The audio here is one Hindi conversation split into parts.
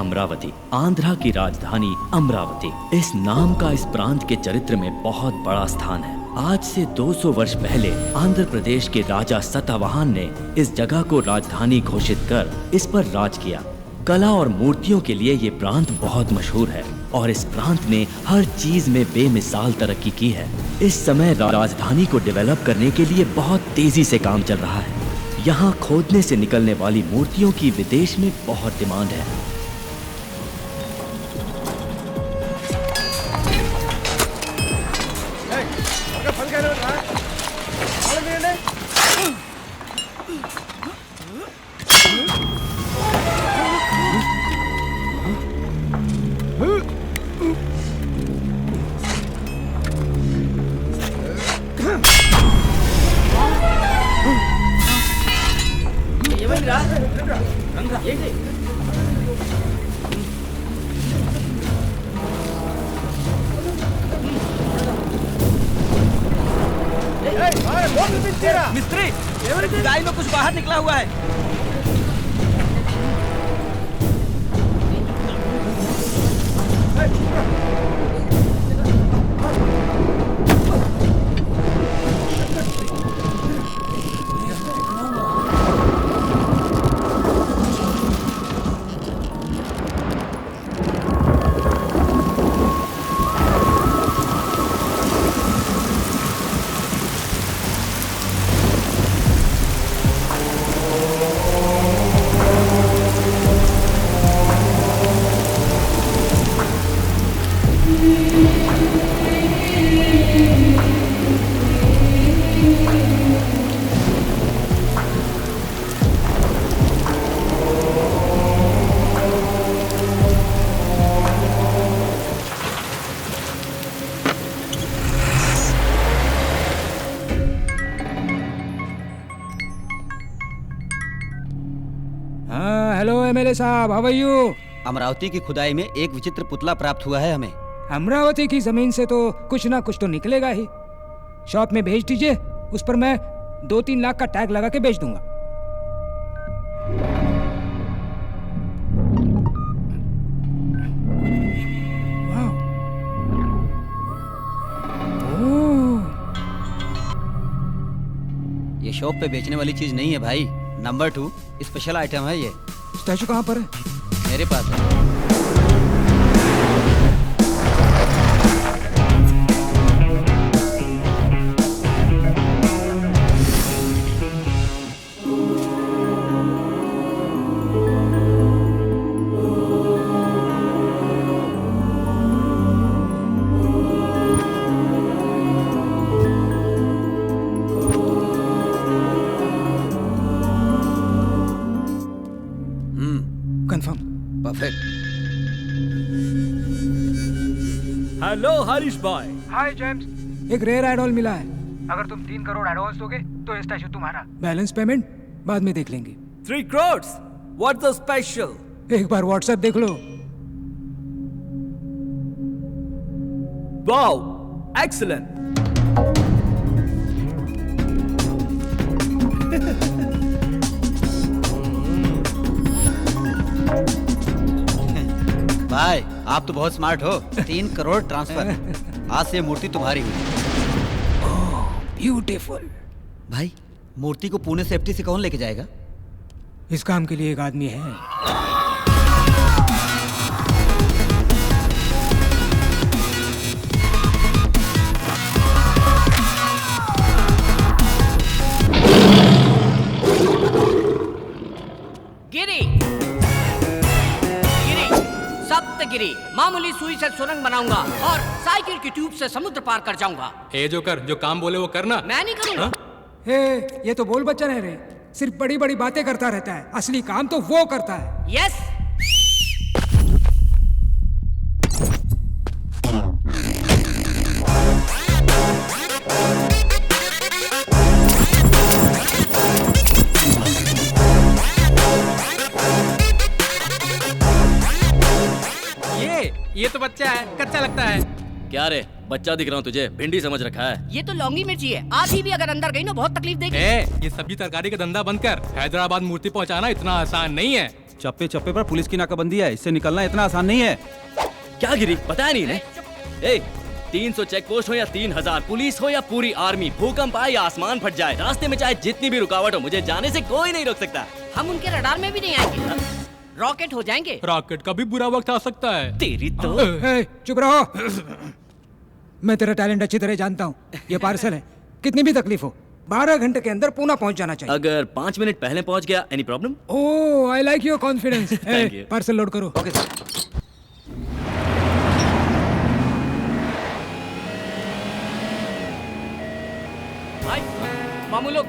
अमरावती, आंध्रा की राजधानी अमरावती। इस नाम का इस प्रांत के चरित्र में बहुत बड़ा स्थान है। आज से 200 वर्ष पहले आंध्र प्रदेश के राजा सतवाहन ने इस जगह को राजधानी घोषित कर इस पर राज किया। कला और मूर्तियों के लिए ये प्रांत बहुत मशहूर है और इस प्रांत ने हर चीज में बेमिसाल तरक्की की है। इस समय राजधानी को डेवलप करने के लिए बहुत तेजी से काम चल रहा है। यहाँ खोदने से निकलने वाली मूर्तियों की विदेश में बहुत डिमांड है। मिस्त्री, खुदाई में कुछ बाहर निकला हुआ है। हेलो एमएलए साहब, हाउ आर यू? अमरावती की खुदाई में एक विचित्र पुतला प्राप्त हुआ है हमें। अमरावती की जमीन से तो कुछ ना कुछ तो निकलेगा ही। शॉप में भेज दीजिए, उस पर मैं 2-3 लाख का टैग लगा के बेच दूंगा। वाह, ये शॉप पे बेचने वाली चीज नहीं है भाई। नंबर 2 स्पेशल आइटम है ये। स्टैचू कहाँ पर है? मेरे पास है। परफेक्ट। हेलो हरीश भाई। हाय जेम्स, एक रेयर एडॉल मिला है। अगर तुम 3 करोड़ एडवांस दोगे तो ये स्टैचू तुम्हारा। बैलेंस पेमेंट बाद में देख लेंगे। 3 crores? What's the special? एक बार व्हाट्सएप देख लो। Wow, excellent. भाई आप तो बहुत स्मार्ट हो। 3 करोड़ ट्रांसफर। आज से मूर्ति तुम्हारी हुई। ब्यूटीफुल। भाई मूर्ति को पुणे से एफटी से कौन लेके जाएगा? इस काम के लिए एक आदमी है। सप्तगिरी, मामूली सुई से सुरंग बनाऊंगा और साइकिल की ट्यूब से समुद्र पार कर जाऊंगा। ए जोकर, जो काम बोले वो करना। मैं नहीं करूंगा। ये तो बोल बच्चन है रे, सिर्फ बड़ी बड़ी बातें करता रहता है, असली काम तो वो करता है। यस। ये तो बच्चा है, कच्चा लगता है। क्या रे, बच्चा दिख रहा हूँ तुझे? भिंडी समझ रखा है। ये तो लौंगी मिर्ची है, आधी भी अगर अंदर गई ना बहुत तकलीफ देगी। ये सब्जी तरकारी का धंधा बंद कर। हैदराबाद मूर्ति पहुँचाना इतना आसान नहीं है। चप्पे चप्पे पर पुलिस की नाकाबंदी है, इससे निकलना इतना आसान नहीं है। क्या गिरी बताया नहीं ने? ए 300 चेक पोस्ट हो या 3000 पुलिस हो या पूरी आर्मी, भूकंप आए या आसमान फट जाए, रास्ते में चाहे जितनी भी रुकावट हो, मुझे जाने से कोई नहीं रोक सकता। हम उनके रडार में भी नहीं आएंगे, रॉकेट हो जाएंगे। रॉकेट का भी बुरा वक्त आ सकता है। तेरी तो ए, चुप रहो। मैं तेरा टैलेंट अच्छी तरह जानता हूँ। ये पार्सल है, कितनी भी तकलीफ हो 12 घंटे के अंदर पूना पहुंच जाना चाहिए। अगर 5 मिनट पहले पहुंच गया, any problem? Oh I like your confidence. Thank you. Parcel load करो। Okay sir. भाई मामू लोग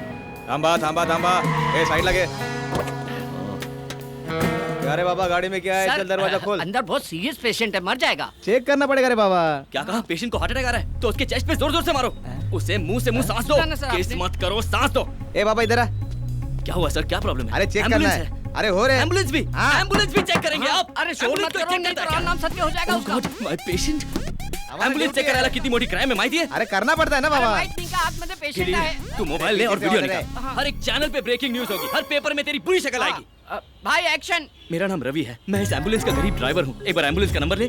थांबा थांबा थांबा, ए साइड लगे। क्या रे बाबा, गाड़ी में क्या है? सर, चल दरवाजा खोल। अंदर बहुत सीरियस पेशेंट है, मर जाएगा। चेक करना पड़ेगा रे बाबा। क्या कहा? पेशेंट को हार्ट अटैक आ रहा है तो उसके चेस्ट पे जोर जोर से मारो, उसे मुंह से मुंह सांस दो। ना, ना, सर, किस आपने- मत करो, सांस दो। ए बाबा इधर आ। क्या हुआ सर, क्या प्रॉब्लम है? अरे चेक करना एम्बुलेंस है। अरे हो रे। एम्बुलेंस भी, हाँ। एम्बुलेंस भी चेक करेंगे आप? अरे शोर मत करो, नहीं तो राम नाम सत्य हो जाएगा उसका। My patient. एम्बुलेंस चेक करायला किती मोठी क्राइम है माहिती है? अरे करना पड़ता है ना अरे बाबा। भाई इनका आतमध्ये पेशेंट आहे। तू मोबाइल ले और वीडियो अरे। निकाल। हर एक चैनल पे ब्रेकिंग न्यूज होगी, हर पेपर में तेरी पूरी शक्ल आएगी। भाई एक्शन। मेरा नाम रवि है, मैं इस एम्बुलेंस का गरीब ड्राइवर हूँ। एक बार एम्बुलेंस का नंबर ले,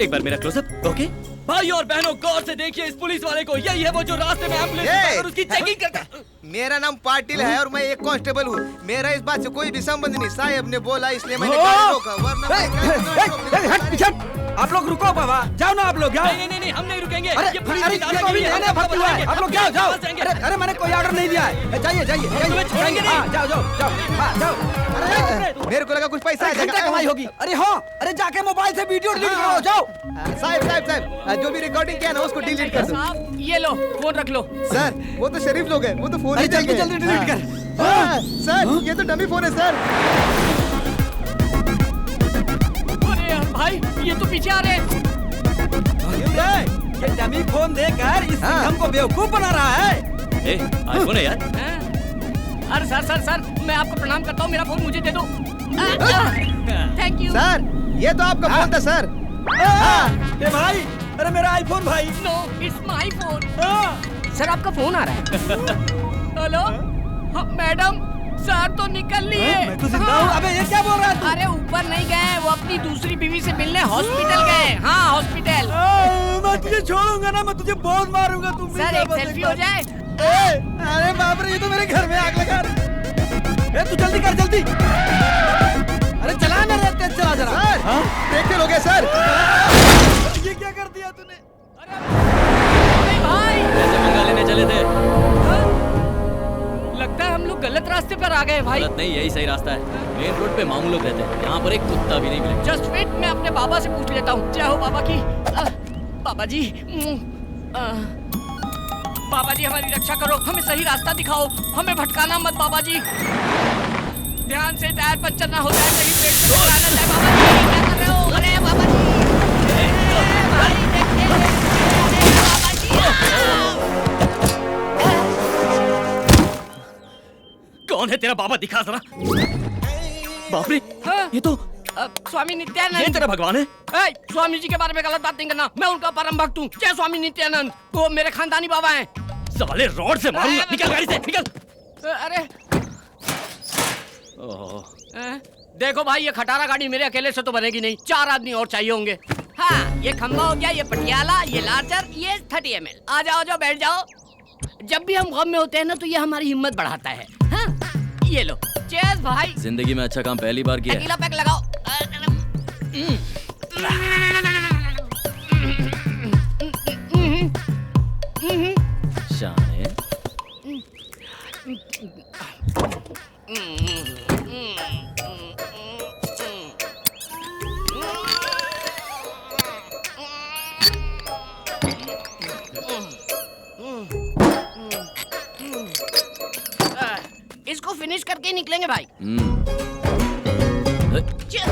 एक बार मेरा क्लोजअप। ओके भाई और बहनों, गौर से देखिए इस पुलिस वाले को। यही है वो जो रास्ते में एम्बुलेंस और उसकी चेकिंग करता है। मेरा नाम पाटिल है और मैं एक कांस्टेबल हूँ। मेरा इस बात से कोई भी संबंध नहीं। साहब ने बोला इसलिए मैंने गाड़ी रोका, वरना मैं आप लोग रुको बाबा, जाओ ना आप लोग, जाओ। नहीं नहीं नहीं, हम नहीं रुकेंगे। अरे ये पुलिस अरे की दादागिरी अभी है, मैंने हम भर्ती हुआ है। बताएंगे। आप लोग जाओ जाओ। वापस जाएंगे। अरे मैंने कोई ऑर्डर नहीं दिया है। जाइए जाइए तुम्हें छोड़ेंगे नहीं। हाँ, जाओ जाओ जाओ। हाँ, जाओ। अरे मेरे को लगा कुछ पैसा आ घंटा जाएगा। कमाई होगी। अरे हाँ, अरे जाके मोबाइल से वीडियो डिलीट करो, जाओ। साहब साहब साहब, जो भी रिकॉर्डिंग किया ना उसको डिलीट कर दो। साहब ये लो फोन रख लो। सर वो तो शरीफ लोग हैं, वो तो फोन अरे ही जल्दी देंगे। जल्दी डिलीट कर। हाँ, सर ये तो डमी फोन है सर। अरे यार भाई ये तो पीछे आ रहे हैं। ये डमी फोन देकर इस हाँ। हमको बेवकूफ बना रहा है। ए, आईफोन है यार। हैं? अरे सर सर सर मैं आपको प्रणाम करता हूँ, मेरा फोन मुझे दे दो। Thank you. सर ये तो आपका फोन था सर। ए भाई, अरे मेरा आईफोन भाई। No it's my phone. Sir आपका फोन आ रहा है। हेलो हाँ, मैडम सर तो निकल लिए। मैं तो जिंदा हूँ। अबे ये क्या बोल रहा है तू? अरे ऊपर नहीं गए, वो अपनी दूसरी बीवी से मिलने हॉस्पिटल गए। हाँ हॉस्पिटल। मैं तुझे छोड़ूंगा ना, मैं तुझे बहुत मारूंगा। तुम भी सर क्या एक बोल सेल्फी रहे हो जाए। अरे बाप रे, ये तो मेरे घर में आग लगा रहा है। तू जल्दी कर जल्दी। अरे चला ना रे, तेज चला जरा। सर ब्रेक फेल हो गया सर। ये क्या कर दिया तूने? अरे भाई ऐसे पंगा लेने चले थे? लगता है हम लोग गलत रास्ते पर आ गए भाई। गलत नहीं, यही सही रास्ता है। मेन रोड पे मामू लोग रहते हैं, यहाँ पर एक कुत्ता भी नहीं मिलेगा। जस्ट वेट, मैं अपने बाबा से पूछ लेता हूँ। जय हो बाबा की। बाबा जी बाबा जी हमारी रक्षा करो, हमें सही रास्ता दिखाओ, हमें भटकाना मत बाबा जी। ध्यान से टायर पंचर ना हो जाए, कहीं पेट से टकरा ना जाए। बाबा जी क्या कर रहे हो? अरे बाबा जी भाई देखते हैं। अरे बाबा जी कौन है तेरा बाबा, दिखा जरा। बाप रे, हाँ? ये तो स्वामी ये नित्यानंद। तेरा भगवान है। ए, स्वामी जी के बारे में गलत बात नहीं करना, मैं उनका परम भक्त हूँ। जय स्वामी नित्यानंद, वो मेरे खानदानी बाबा हैं। साले रॉड से मारूंगा, निकल गाड़ी से, निकल। अरे ओह, देखो भाई, ये खटारा गाड़ी मेरे अकेले से तो बनेगी नहीं, 4 आदमी और चाहिए होंगे। हाँ ये खंबा हो गया, ये पटियाला, ये लार्जर, ये 30 ml। आ जाओ बैठ जाओ। जब भी हम गम में होते हैं ना तो ये हमारी हिम्मत बढ़ाता है। हाँ? ये लो चेयर्स भाई। जिंदगी में अच्छा काम पहली बार किया है। अकेला पैक लगाओ। शाने। इसको फिनिश करके ही निकलेंगे भाई। Cheers.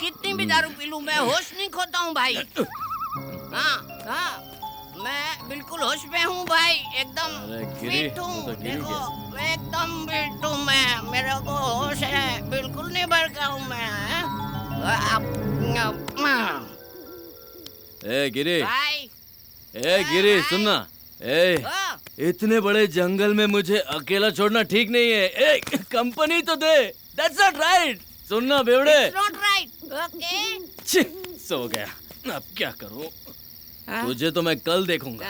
कितनी भी दारू पी लूं मैं होश नहीं खोता हूँ भाई। हाँ हाँ मैं बिल्कुल होश में हूँ भाई, एकदम अरे गिरी, फिट हूँ। तू तो गिरी देखो कैसे? एकदम फिट हूँ मैं, मेरे को होश है, बिल्कुल नहीं भड़का हूँ मैं। ए गिरी, भाई ए गिरी सुनना, ए हाँ। इतने बड़े जंगल में मुझे अकेला छोड़ना ठीक नहीं है। ए कंपनी तो दे। That's not right। सुनना बेवड़े। It's not right। ओके। छी, सो गया। अब क्या करूं? तुझे तो मैं कल देखूंगा।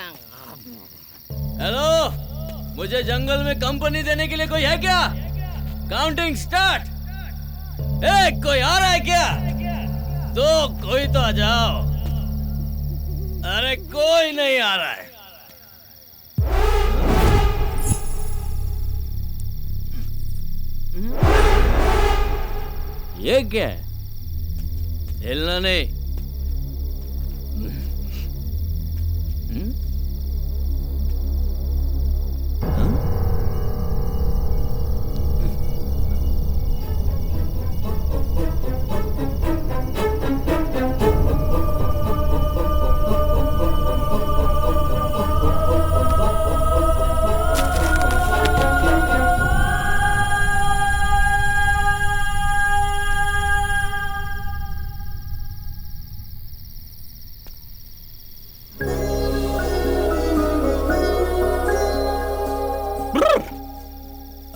हेलो, मुझे जंगल में कंपनी देने के लिए कोई है क्या? Counting start. ए, कोई आ रहा है क्या? तो कोई तो आ जाओ। अरे कोई नहीं आ रहा है। ये क्या है? हिलना नहीं।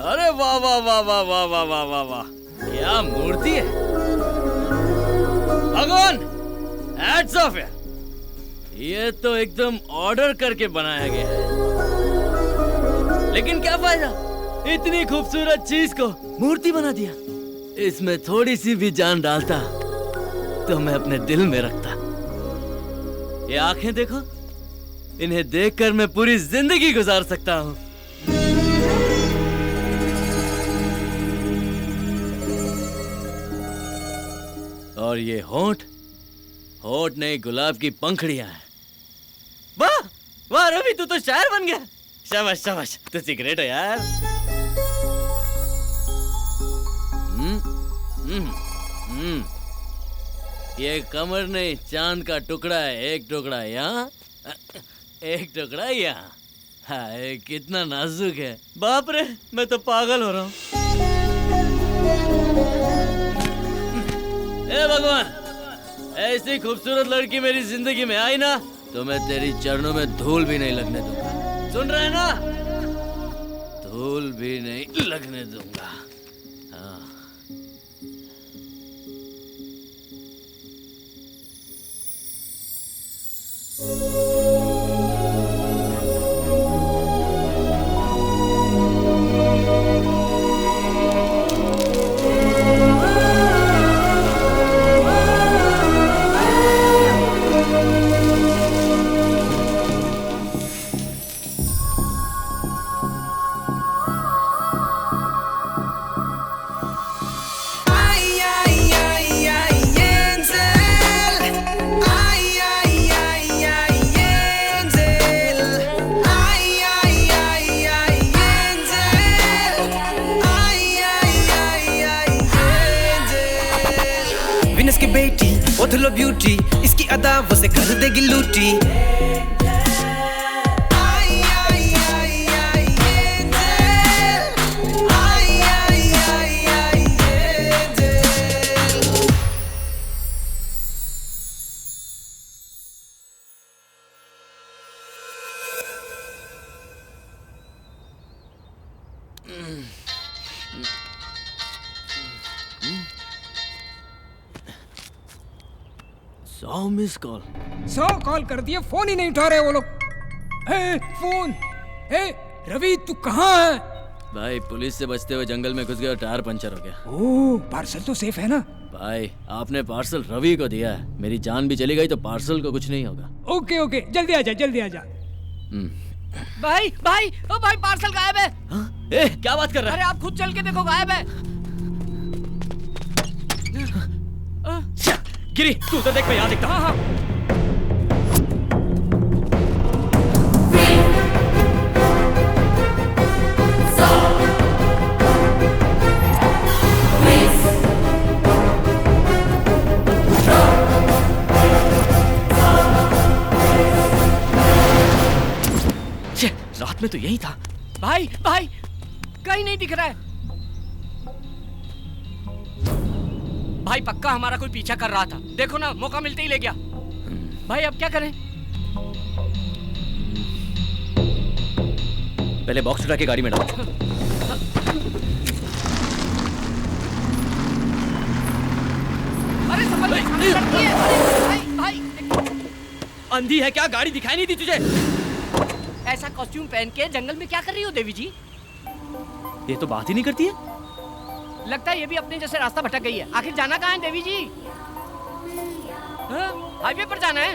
अरे वाह वाह वाह वाह वाह वाह वाह वाह वाह, क्या मूर्ति है भगवान। हैट्स ऑफ है। ये तो एकदम ऑर्डर करके बनाया गया है। लेकिन क्या फायदा, इतनी खूबसूरत चीज को मूर्ति बना दिया। इसमें थोड़ी सी भी जान डालता तो मैं अपने दिल में रखता। ये आंखें देखो, इन्हें देखकर मैं पूरी जिंदगी गुजार सकता हूँ। और ये होंठ, होंठ नहीं गुलाब की पंखड़ियां हैं। वाह वाह रवि, तू तो शायर बन गया। शाबाश शाबाश, तू सिगरेट है यार। ये कमर नहीं, चांद का टुकड़ा है। एक टुकड़ा यहाँ, एक टुकड़ा यहाँ। हाय कितना नाजुक है। बाप रे, मैं तो पागल हो रहा हूँ। ए भगवान, ऐसी खूबसूरत लड़की मेरी जिंदगी में आई ना तो मैं तेरी चरणों में धूल भी नहीं लगने दूंगा। सुन रहे हैं ना? धूल भी नहीं लगने दूंगा। हाँ। की बेटी ओथलो ब्यूटी, इसकी अदा वो से कर देगी लूटी। सौ मिस कॉल, 100 कॉल कर दिए, फोन ही नहीं उठा रहे वो लोग। फोन। रवि तू कहाँ है? भाई पुलिस से बचते हुए जंगल में घुस गया और टायर पंचर हो गया। ओह, पार्सल तो सेफ है ना? भाई आपने पार्सल रवि को दिया है, मेरी जान भी चली गई तो पार्सल को कुछ नहीं होगा। ओके ओके, जल्दी आजा जल्दी आजा। भाई भाई ओ भाई, पार्सल गायब है। हाँ? क्या बात कर रहा है? अरे आप खुद चल के देखो, गायब है। गिरी तू तो देख, मैं यहाँ देखता हूँ। हाँ। रात में तो यही था। भाई भाई कहीं नहीं दिख रहा है। भाई पक्का हमारा कोई पीछा कर रहा था, देखो ना, मौका मिलते ही ले गया। भाई अब क्या करें? पहले बॉक्स उठा के गाड़ी में डालो। अरे संभल भाई, लड़की है। अरे भाई अंधी है क्या? गाड़ी दिखाई नहीं दी तुझे? ऐसा कॉस्ट्यूम पहन के जंगल में क्या कर रही हो देवी जी? ये तो बात ही नहीं करती है। लगता है ये भी अपने जैसे रास्ता भटक गई है। आखिर जाना कहाँ है देवी जी? हाँ? हाईवे पर जाना है।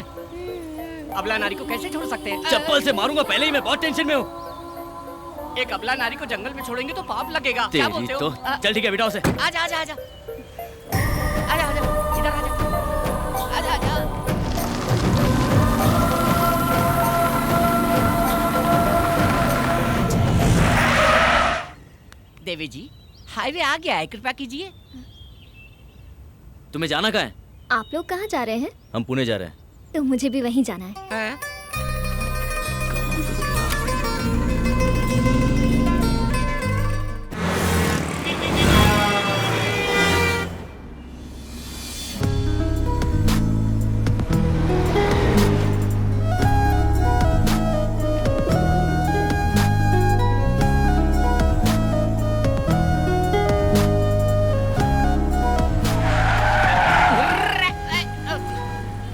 अबला नारी को कैसे छोड़ सकते हैं? चप्पल से मारूंगा, पहले ही मैं बहुत टेंशन में हूँ। एक अबला नारी को जंगल में छोड़ेंगे तो पाप लगेगा। क्या तेरी बोलते हो? तो चल ठीक है, बिठाओ उसे। आजा आजा आजा आजा आजा इधर आजा आजा आजा। देवी जी हाईवे आ गया है, कृपया कीजिए। तुम्हें जाना कहाँ है? आप लोग कहाँ जा रहे हैं? हम पुणे जा रहे हैं। तो मुझे भी वहीं जाना है। हैं?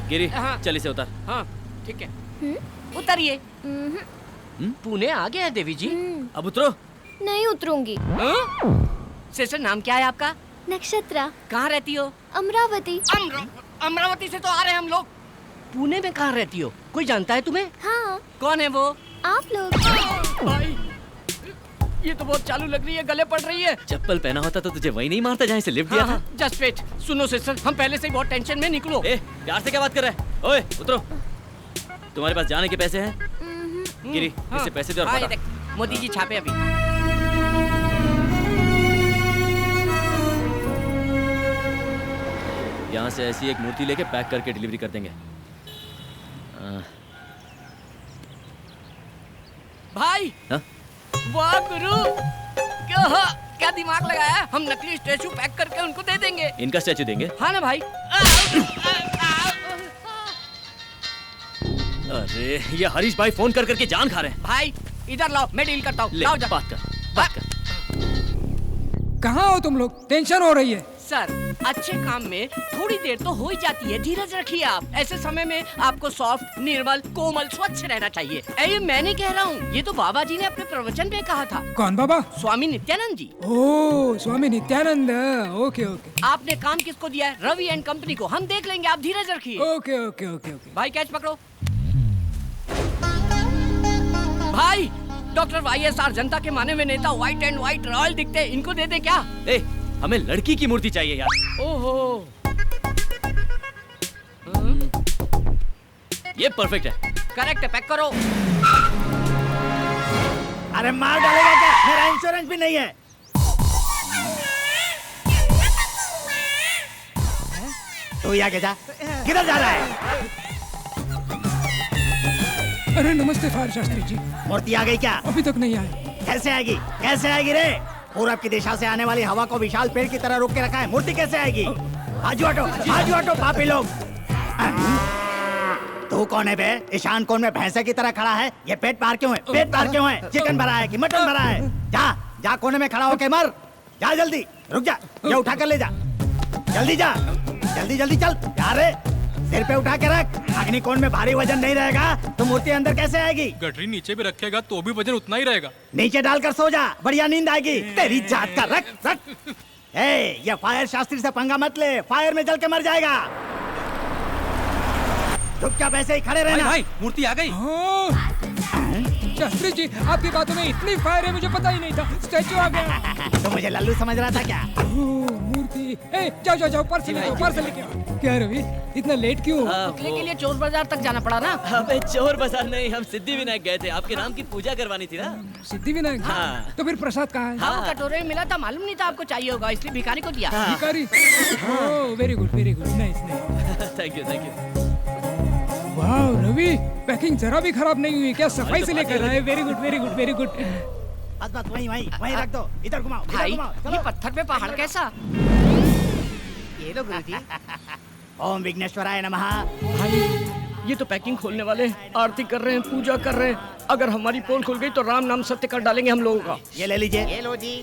गिरी, हाँ। चल इसे उतार। हाँ ठीक है, उतरिए। पुणे आ गया है देवी जी। अब उतरो। नहीं उतरूंगी। सिस्टर नाम क्या है आपका? नक्षत्रा। कहाँ रहती हो? अमरावती। अमरावती से तो आ रहे हैं हम लोग। पुणे में कहाँ रहती हो? कोई जानता है तुम्हें? हाँ। कौन है वो? आप लोग। भाई ये तो बहुत चालू लग रही है, गले पड़ रही है। चप्पल पहना होता तो तुझे वही नहीं मारता जहाँ से लिफ्ट दिया था। Just wait. सुनो सिस्टर, हम पहले से ही बहुत टेंशन में। निकलो। ए, प्यार से क्या बात कर रहा है? ओए उतरो। तुम्हारे पास जाने के पैसे हैं? गिरी, इससे पैसे दे और हाँ, बता। ये देख, मोदी जी छापे अभी। यहाँ से ऐसी एक मूर्ति लेके पैक करके डिलीवरी कर देंगे। भाई हाँ? वाह गुरु, क्या दिमाग लगाया है? हम नकली स्टैचू पैक करके उनको दे देंगे। इनका स्टैचू देंगे? हाँ ना भाई। अरे ये हरीश भाई फोन कर करके जान खा रहे हैं। भाई इधर लाओ, मैं डील करता हूँ। ले, लाओ जा। बात कर, बात कर। कहाँ हो तुम लोग? टेंशन हो रही है। सर अच्छे काम में थोड़ी देर तो हो ही जाती है, धीरज रखिए आप। ऐसे समय में आपको सॉफ्ट, निर्मल, कोमल, स्वच्छ रहना चाहिए। ये मैं नहीं कह रहा हूँ, ये तो बाबा जी ने अपने प्रवचन में कहा था। कौन बाबा? स्वामी नित्यानंद जी। ओ स्वामी नित्यानंद। ओके ओके आपने काम किसको दिया है? रवि एंड कंपनी को। हम देख लेंगे, आप धीरज रखिए। Okay okay okay okay. भाई कैच पकड़ो। भाई डॉक्टर YSR जनता के माने हुए नेता, व्हाइट एंड व्हाइट रॉयल दिखते, इनको दे दे क्या? ए, हमें लड़की की मूर्ति चाहिए यार। ओहो ये परफेक्ट है। करेक्ट है, पैक करो। अरे मार डालेगा क्या? मेरा इंश्योरेंस भी नहीं है। तू यहाँ के जा, किधर जा रहा है? अरे नमस्ते फायर शास्त्री जी। मूर्ति आ गई क्या? अभी तक नहीं आए। कैसे आएगी? कैसे आएगी रे? पूरब की दिशा से आने वाली हवा को विशाल पेड़ की तरह रोक के रखा है, मूर्ति कैसे आएगी? आजू हटो पापी लोग। तू कौन है बे? ईशान कोण में भैंसे की तरह खड़ा है। ये पेट पार क्यों है? पेट पार क्यों है? चिकन भरा है कि मटन भरा है? जा कोने में खड़ा होके मर। जा जल्दी, रुक जा, ये उठा कर ले जा। जल्दी जा, जल्दी चल। जा रे, सिर पे उठा के रख। अग्निकोण में भारी वजन नहीं रहेगा तो मूर्ति अंदर कैसे आएगी? गठरी नीचे भी रखेगा तो भी वजन उतना ही रहेगा। नीचे डालकर सो जा, बढ़िया नींद आएगी। तेरी जात का रख। ये फायर शास्त्री से पंगा मत ले, फायर में जल के मर जाएगा। चुपचाप ऐसे ही खड़े रहना। भाई मूर्ति आ गई। शास्त्री जी आपकी बातों में इतनी फायर है, मुझे पता ही नहीं था। स्टैचू आ गया। तो मुझे लल्लू समझ रहा था क्या? मूर्ति। जाओ पार्सल लेके आओ। क्या रवि इतना लेट क्यों? पुतले के लिए चोर बाजार तक जाना पड़ा ना। अबे चोर बाजार नहीं, हम सिद्धि विनायक गए थे। आपके नाम की पूजा करवानी थी ना। सिद्धि विनायक। हाँ। तो फिर प्रसाद कहाँ है? हाँ, कटोरे में मिला था, मालूम नहीं था आपको चाहिए होगा, इसलिए भिखारी को दिया। भिखारी। Very good nice. Thank you. वाह रवि, पैकिंग जरा भी खराब नहीं हुई क्या? सफाई से लेकर रहा है। Very good. बस वहीं रख दो। इधर घुमाओ। भाई ये पत्थर पे पहाड़ कैसा? ये लो गुरुजी। ओम विघ्नेश्वराय नमः। भाई ये तो पैकिंग खोलने वाले हैं, आरती कर रहे हैं, पूजा कर रहे हैं। अगर हमारी पोल खुल गई तो राम नाम सत्य कर डालेंगे हम लोगों का। ये ले लीजिए। ये लो जी।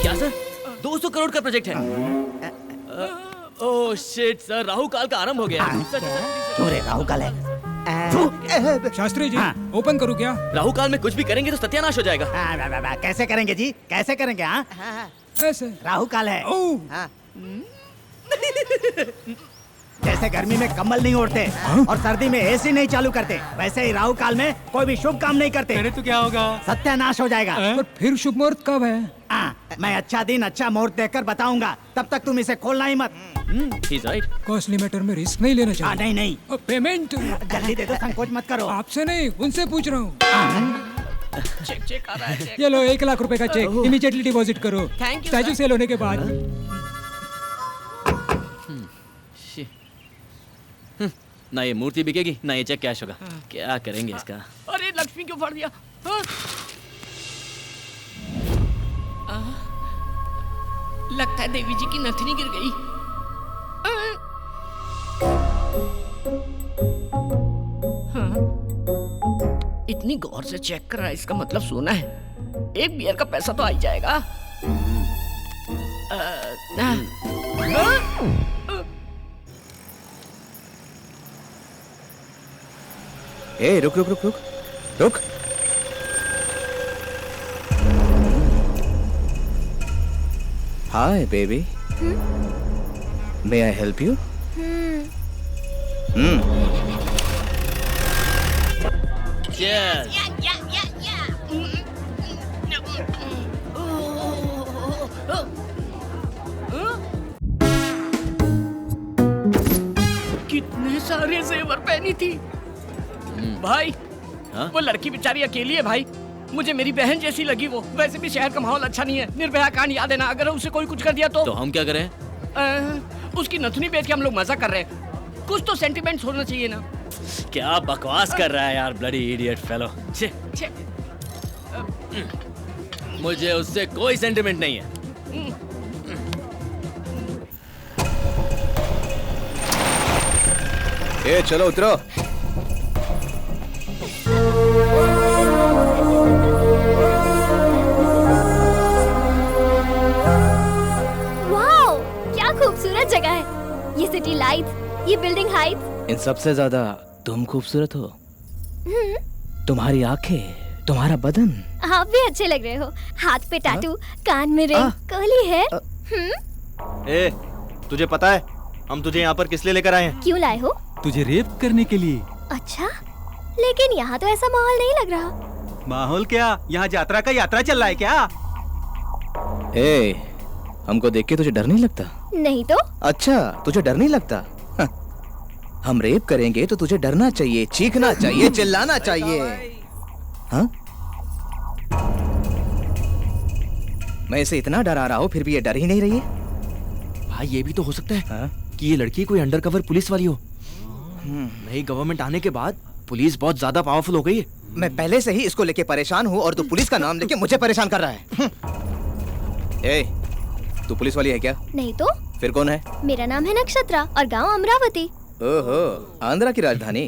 क्या सर 200 करोड़ का प्रोजेक्ट है? ओह शिट सर, राहु काल का आरंभ हो गया। सर, क्यों रे, राहु काल है? शास्त्री जी हाँ। ओपन करूँ क्या? राहु काल में कुछ भी करेंगे तो सत्यानाश हो जाएगा। कैसे करेंगे जी, कैसे करेंगे? हाँ, ऐसे राहु काल है। ओह जैसे गर्मी में कम्बल नहीं ओढ़ते और सर्दी में एसी नहीं चालू करते, वैसे ही राहु काल में कोई भी शुभ काम नहीं करते। अरे तो क्या होगा? सत्यानाश हो जाएगा। पर फिर शुभ मुहूर्त कब है? मैं अच्छा दिन अच्छा मुहूर्त देखकर बताऊंगा, तब तक तुम इसे खोलना ही मत। He's right. कॉस्टली मैटर में रिस्क नहीं लेना चाहिए। नहीं नहीं, और पेमेंट जल्दी दे दो, संकोच मत करो। आपसे नहीं, उनसे पूछ रहा हूँ। चेक आ रहा है। ये लो 1 लाख रुपए का चेक, इमीडिएटली डिपॉजिट करो। Thank you, statue sir. Sale होने के बाद। ना ये मूर्ति बिकेगी ना ये चेक कैश होगा। क्या करेंगे इसका? अरे लक्ष्मी क्यों फाड़ दिया? लगता है देवी जी की नथनी गिर गई। इतनी गौर से चेक कर रहा है, इसका मतलब सोना है। एक बियर का पैसा तो आ ही जाएगा। ए रुक रुक रुक रुक रुक। Hi baby, may I help you? Cheers. कितने सारे जेवर पहनी थी भाई। हाँ? वो लड़की बेचारी अकेली है भाई, मुझे मेरी बहन जैसी लगी वो। वैसे भी शहर का माहौल अच्छा नहीं है, निर्भया कांड याद है ना? अगर उसे कोई कुछ कर दिया तो हम क्या करें? उसकी नथनी बेच के हम लोग मजा कर रहे हैं। कुछ तो सेंटिमेंट्स होना चाहिए ना। क्या बकवास कर रहा है यार, ब्लडी इडियट फेलो। छे, मुझे उससे कोई सेंटिमेंट नहीं है। ए चलो उतरो। वाओ, क्या खूबसूरत जगह है। ये सिटी लाइट्स, ये बिल्डिंग हाइट्स। इन सबसे ज्यादा तुम खूबसूरत हो। तुम्हारी आंखें, तुम्हारा बदन। आप भी अच्छे लग रहे हो। हाथ पे टैटू, कान में रिंग, कर्ली है। ए, तुझे पता है हम तुझे यहाँ पर किस लिए लेकर आए हैं? क्यों लाए हो? तुझे रेप करने के लिए। अच्छा, लेकिन यहाँ तो ऐसा माहौल नहीं लग रहा। माहौल क्या, यहाँ यात्रा का यात्रा चल रहा है क्या? ए, हमको देख के तुझे डर नहीं लगता? नहीं तो? अच्छा, तुझे डर नहीं लगता? हम रेप करेंगे तो तुझे डरना चाहिए, चीखना चाहिए, चिल्लाना चाहिए। हाँ? मैं इसे इतना डरा रहा हूँ फिर भी ये डर ही नहीं रही है। भाई ये भी तो हो सकता है हाँ? कि ये लड़की कोई अंडरकवर पुलिस वाली हो। नई गवर्नमेंट आने के बाद पुलिस बहुत ज्यादा पावरफुल हो गई है। मैं पहले से ही इसको लेके परेशान हूँ और तू पुलिस का नाम लेके मुझे परेशान कर रहा है। ए, तू पुलिस वाली है क्या? नहीं तो? फिर कौन है? मेरा नाम है नक्षत्रा और गांव अमरावती। ओहो, आंध्रा की राजधानी।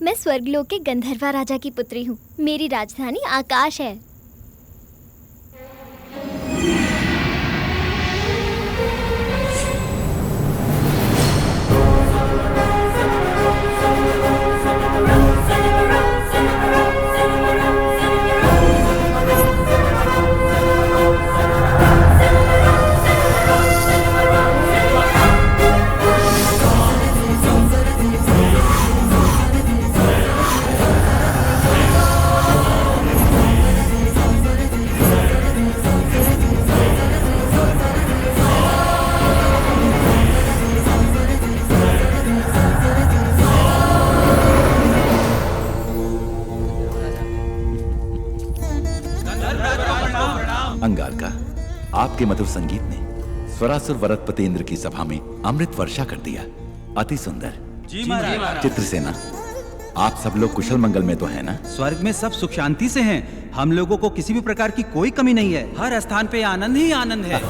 मैं स्वर्गलोक के गंधर्वा राजा की पुत्री हूँ। मेरी राजधानी आकाश है। अंगारका, आपके मधुर संगीत ने स्वरासुर वरदपतेंद्र की सभा में अमृत वर्षा कर दिया। अति सुंदर। जी महाराज। चित्रसेना, आप सब लोग कुशल मंगल में तो है ना? स्वर्ग में सब सुख शांति से हैं। हम लोगों को किसी भी प्रकार की कोई कमी नहीं है। हर स्थान पे आनंद ही आनंद है।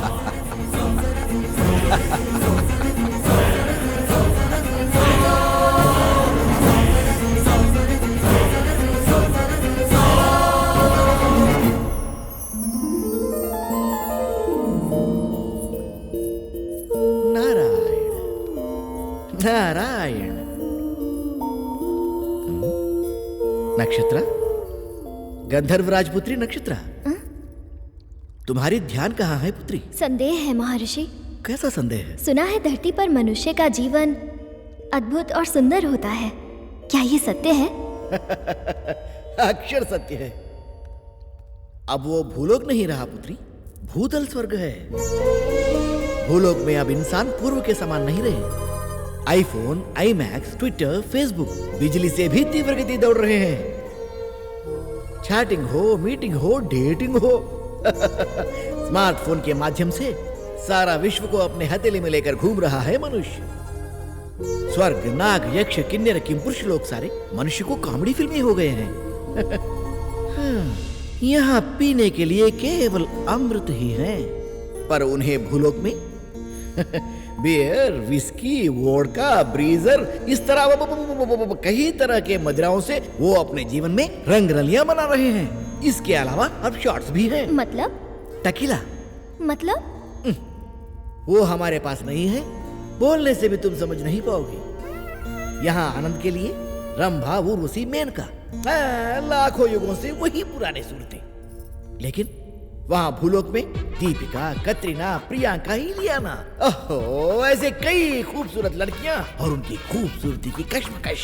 नक्षत्रा, गंधर्व राजपुत्री नक्षत्रा, तुम्हारी ध्यान कहाँ है पुत्री? संदेह है महर्षि। कैसा संदेह है? सुना है धरती पर मनुष्य का जीवन अद्भुत और सुंदर होता है, क्या ये सत्य है? अक्षर सत्य है। अब वो भूलोक नहीं रहा पुत्री, भूतल स्वर्ग है। भूलोक में अब इंसान पूर्व के समान नहीं रहे। आईफोन, आईमैक्स, ट्विटर, फेसबुक बिजली से भी तीव्र गति दौड़ रहे हैं। चैटिंग हो, मीटिंग हो, डेटिंग हो, स्मार्टफोन के माध्यम से सारा विश्व को अपने हथेली में लेकर घूम रहा है मनुष्य। स्वर्ग, नाग, यक्ष, किन्नर, किंपुरुष लोग सारे मनुष्य को कॉमेडी फिल्में हो गए हैं। यहाँ पीने के लिए केवल अमृत ही है, पर उन्हें भूलोक में बियर, विस्की, वोडका, ब्रीजर, इस तरह कई तरह के मदिराओं से वो अपने जीवन में रंग रलियां बना रहे हैं। इसके अलावा अब शॉट्स भी हैं। मतलब? टकीला। मतलब? वो हमारे पास नहीं है, बोलने से भी तुम समझ नहीं पाओगे। यहाँ आनंद के लिए रंभा, उर्वशी, मेनका, लाखों युगों से वही पुराने सूरतें। लेकिन वहाँ भूलोक में दीपिका, कतरीना, प्रियंका, इलियाना, ओहो, ऐसे कई खूबसूरत लड़कियां और उनकी खूबसूरती की कश्मकश।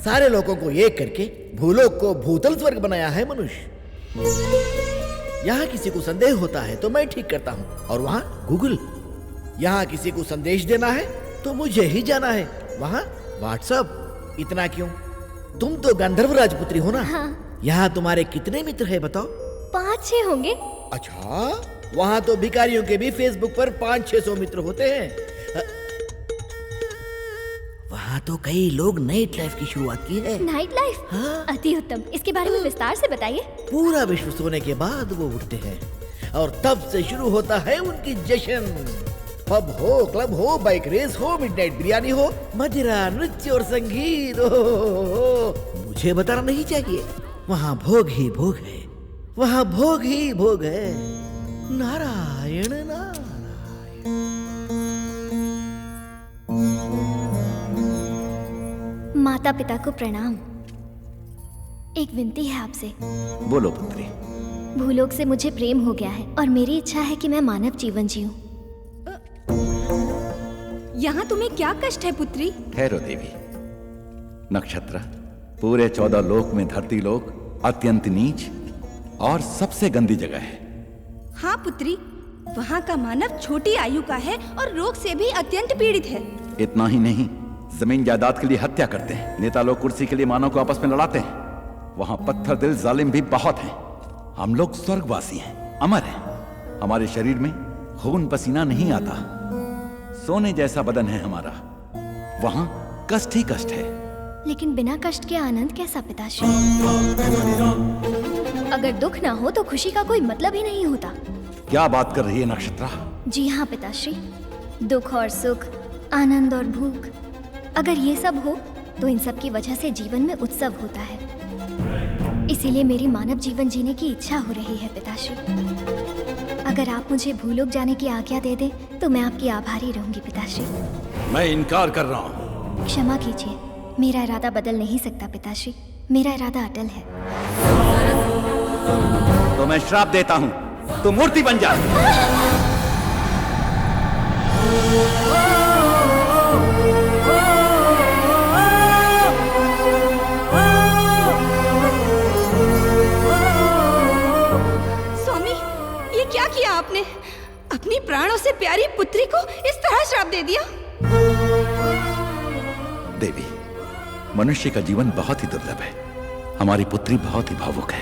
सारे लोगों को एक करके भूलोक को भूतल स्वर्ग बनाया है मनुष्य। यहाँ किसी को संदेह होता है तो मैं ठीक करता हूँ, और वहाँ गूगल। यहाँ किसी को संदेश देना है तो मुझे ही जाना है, वहाँ व्हाट्सएप। इतना क्यों? तुम तो गंधर्व राजपुत्री हो ना? हाँ। यहाँ तुम्हारे कितने मित्र हैं बताओ? 5-6 होंगे। अच्छा, वहाँ तो भिखारियों के भी फेसबुक पर 500-600 मित्र होते हैं। वहाँ तो कई लोग नाइट लाइफ की शुरुआत की है। Night life? हाँ। अति उत्तम, इसके बारे में विस्तार से बताइए। पूरा विश्व सोने के बाद वो उठते हैं और तब से शुरू होता है उनकी जश्न। पब हो, क्लब हो, बाइक रेस हो, मिडनाइट बिरयानी हो, मदिरा, नृत्य और संगीत हो। मुझे बताना नहीं चाहिए, वहाँ भोग ही भोग है, वहाँ भोग ही भोग है। नारायण नारायण। माता पिता को प्रणाम। एक विनती है आपसे। बोलो पुत्री। भूलोक से मुझे प्रेम हो गया है और मेरी इच्छा है कि मैं मानव जीवन जीऊं। यहाँ तुम्हें क्या कष्ट है पुत्री? ठहरो देवी। नक्षत्र, पूरे 14 लोक में धरती लोक अत्यंत नीच और सबसे गंदी जगह है। हाँ पुत्री, वहाँ का मानव छोटी आयु का है और रोग से भी अत्यंत पीड़ित है। इतना ही नहीं, जमीन जायदाद के लिए हत्या करते हैं। नेता लोग कुर्सी के लिए मानव को आपस में लड़ाते हैं। वहाँ पत्थर दिल जालिम भी बहुत हैं। हम लोग स्वर्गवासी हैं, अमर हैं। हमारे शरीर में खून पसीना नहीं आता। सोने जैसा बदन है हमारा। वहाँ कष्ट ही कष्ट है। लेकिन बिना कष्ट के आनंद कैसा पिताश्री? अगर दुख ना हो तो खुशी का कोई मतलब ही नहीं होता। क्या बात कर रही है नक्षत्रा? जी हाँ पिताश्री, दुख और सुख, आनंद और भूख, अगर ये सब हो तो इन सब की वजह से जीवन में उत्सव होता है। इसीलिए मेरी मानव जीवन जीने की इच्छा हो रही है पिताश्री। अगर आप मुझे भूलोक जाने की आज्ञा दे दें तो मैं आपकी आभारी रहूंगी पिताश्री। मैं इनकार कर रहा हूँ। क्षमा कीजिए, मेरा इरादा बदल नहीं सकता पिताश्री। मेरा इरादा अटल है। तो मैं श्राप देता हूँ, तू मूर्ति बन जा। स्वामी, ये क्या किया आपने? अपनी प्राणों से प्यारी पुत्री को इस तरह श्राप दे दिया? देवी, मनुष्य का जीवन बहुत ही दुर्लभ है। हमारी पुत्री बहुत ही भावुक है,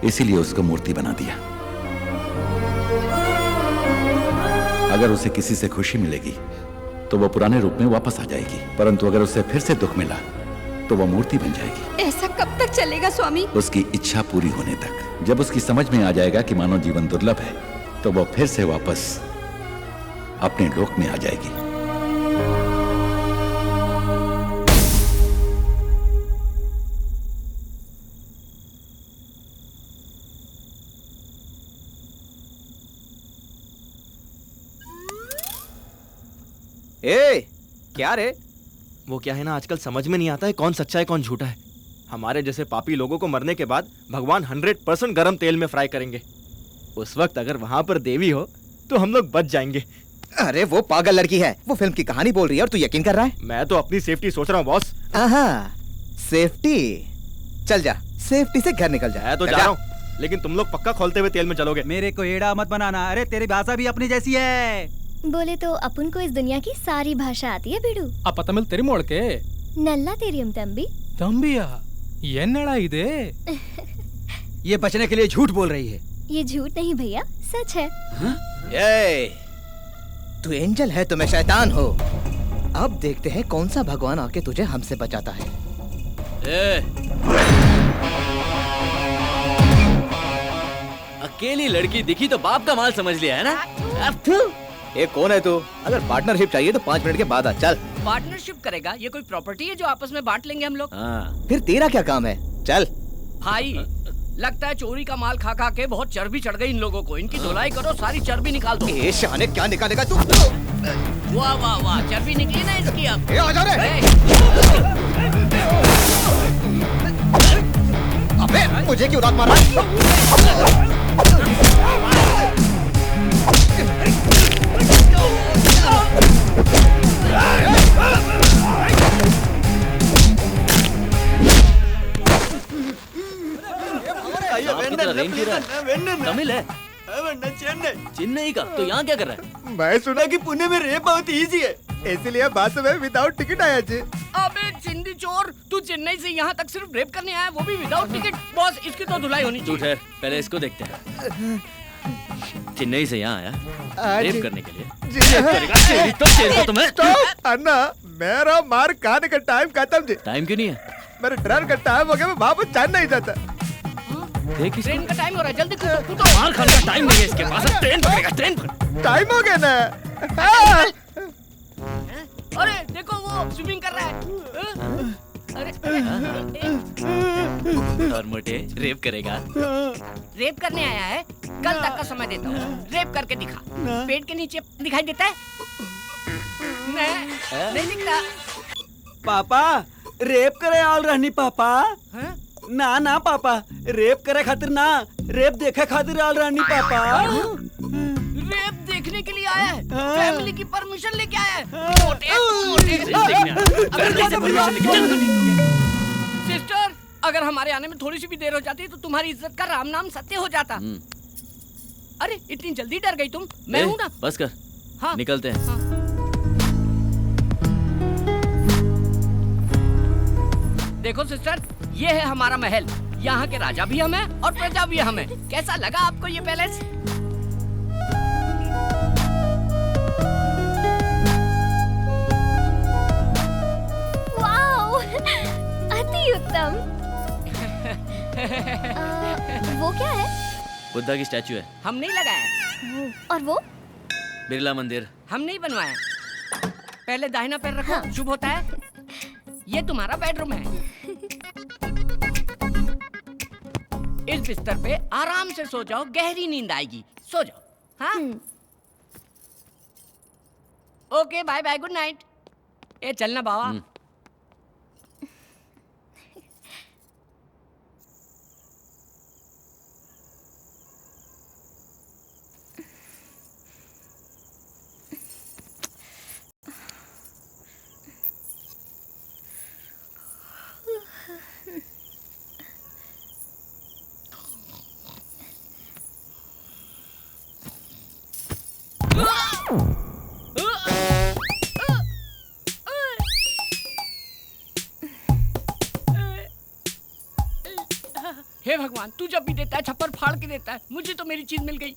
इसीलिए उसको मूर्ति बना दिया। अगर उसे किसी से खुशी मिलेगी तो वो पुराने रूप में वापस आ जाएगी, परंतु अगर उसे फिर से दुख मिला तो वो मूर्ति बन जाएगी। ऐसा कब तक चलेगा स्वामी? उसकी इच्छा पूरी होने तक। जब उसकी समझ में आ जाएगा कि मानव जीवन दुर्लभ है तो वो फिर से वापस अपने लोक में आ जाएगी। ए, क्या रे? वो क्या है ना, आजकल समझ में नहीं आता है कौन सच्चा है कौन झूठा है। हमारे जैसे पापी लोगों को मरने के बाद भगवान 100% गरम तेल में फ्राई करेंगे। उस वक्त अगर वहां पर देवी हो तो हम लोग बच जाएंगे। अरे वो पागल लड़की है, वो फिल्म की कहानी बोल रही है और तू यकीन कर रहा है? मैं तो अपनी सेफ्टी सोच रहा हूँ बॉस। सेफ्टी? चल जा, सेफ्टी से घर निकल जा। मैं तो जा रहा हूँ, लेकिन तुम लोग पक्का खोलते हुए तेल में चलोगे। मेरे को एड़ा मत बनाना। अरे तेरी भाषा भी अपनी जैसी है। बोले तो अपन को इस दुनिया की सारी भाषा आती है बिडू। ಅಪ್ಪ ತಮಿಳ್ ತೆರಿ ಮೋಳ್ಕೆ नल्ला तेरियम तंबी। ತಂಬಿಯ ಏನ್ನಡ ಇದೆ? ये बचने के लिए झूठ बोल रही है। ये झूठ नहीं भैया, सच है। ए, तू एंजल है तो मैं शैतान हूँ। अब देखते हैं कौन सा भगवान आके तुझे हमसे बचाता है। अकेली लड़की दिखी तो बाप का माल समझ लिया है ना? ये कौन है तू? अगर पार्टनरशिप चाहिए तो 5 मिनट के बाद आ। चल। पार्टनरशिप करेगा? ये कोई प्रॉपर्टी है जो आपस में बांट लेंगे हम लोग? फिर तेरा क्या काम है? चल। भाई लगता है चोरी का माल खा खा के बहुत चर्बी चढ़ गई इन लोगों को। इनकी धुलाई करो, सारी चर्बी निकाल दो। ये शाने क्या निकालेगा तू? वाह वाह वाह, चर्बी निकली ना इसकी अब। आ जा रे। अबे मुझे क्यों लात मारा? तमिल है? चेन्नई का? तो यहाँ क्या कर रहा है? मैं सुना कि पुणे में रेप बहुत इजी है, इसलिए बस में विदाउट टिकट आया जी। अबे चिंदी चोर, तू चेन्नई से यहाँ तक सिर्फ रेप करने आया, वो भी विदाउट टिकट? बॉस इसकी तो धुलाई होनी चाहिए। ठहर, पहले इसको देखते हैं। चेन्नई से यहाँ आया रेप करने के लिए? तो तुम्हें अन्ना, मेरा मार खाने का टाइम खत्म जी। टाइम क्यों नहीं है? मेरे ट्रेन का टाइम हो गया, मैं वापस जान नहीं जाता। ट्रेन का टाइम हो रहा है, जल्दी कूदो। मार खाने का टाइम नहीं है इसके पास, ट्रेन पकड़ेगा, ट्रेन पकड़। टाइम हो गया ना। अरे देखो वो स्विमिंग कर रहा है। और मोटे रेप करेगा? रेप करने आया है? कल तक का समय देता हूँ, रेप करके दिखा। पेट के नीचे दिखाई देता है? नहीं दिखता। पापा रेप करे आल रहनी पापा। ना ना पापा, रेप करे खातिर ना, रेप देखे खातिर आल रहनी पापा। रेप देखने के लिए आया है? फैमिली की परमिशन लेके आया है? मोटे सिस्टर, अगर हमारे आने में थोड़ी सी भी देर हो जाती तो तुम्हारी इज्जत का राम नाम सत्य हो जाता। अरे इतनी जल्दी डर गई तुम? मैं हूँ ना। बस कर। हाँ निकलते हैं। देखो सिस्टर, ये है हमारा महल। यहाँ के राजा भी हम हैं और प्रजा भी हम हैं। कैसा लगा आपको ये पैलेस? वाओ, अति उत्तम। वो क्या है? बुद्धा की स्टैचू है। हम नहीं लगाया। और वो? बिरला मंदिर। हम नहीं बनवाया। पहले दाहिना पैर रखो। हाँ। शुभ होता है। ये तुम्हारा बेडरूम है। इस बिस्तर पे आराम से सो जाओ, गहरी नींद आएगी। सो जाओ। हाँ? Okay, bye bye, good night. ए चलना बाबा। हे भगवान, तू जब भी देता है छप्पर फाड़ के देता है। मुझे तो मेरी चीज मिल गई।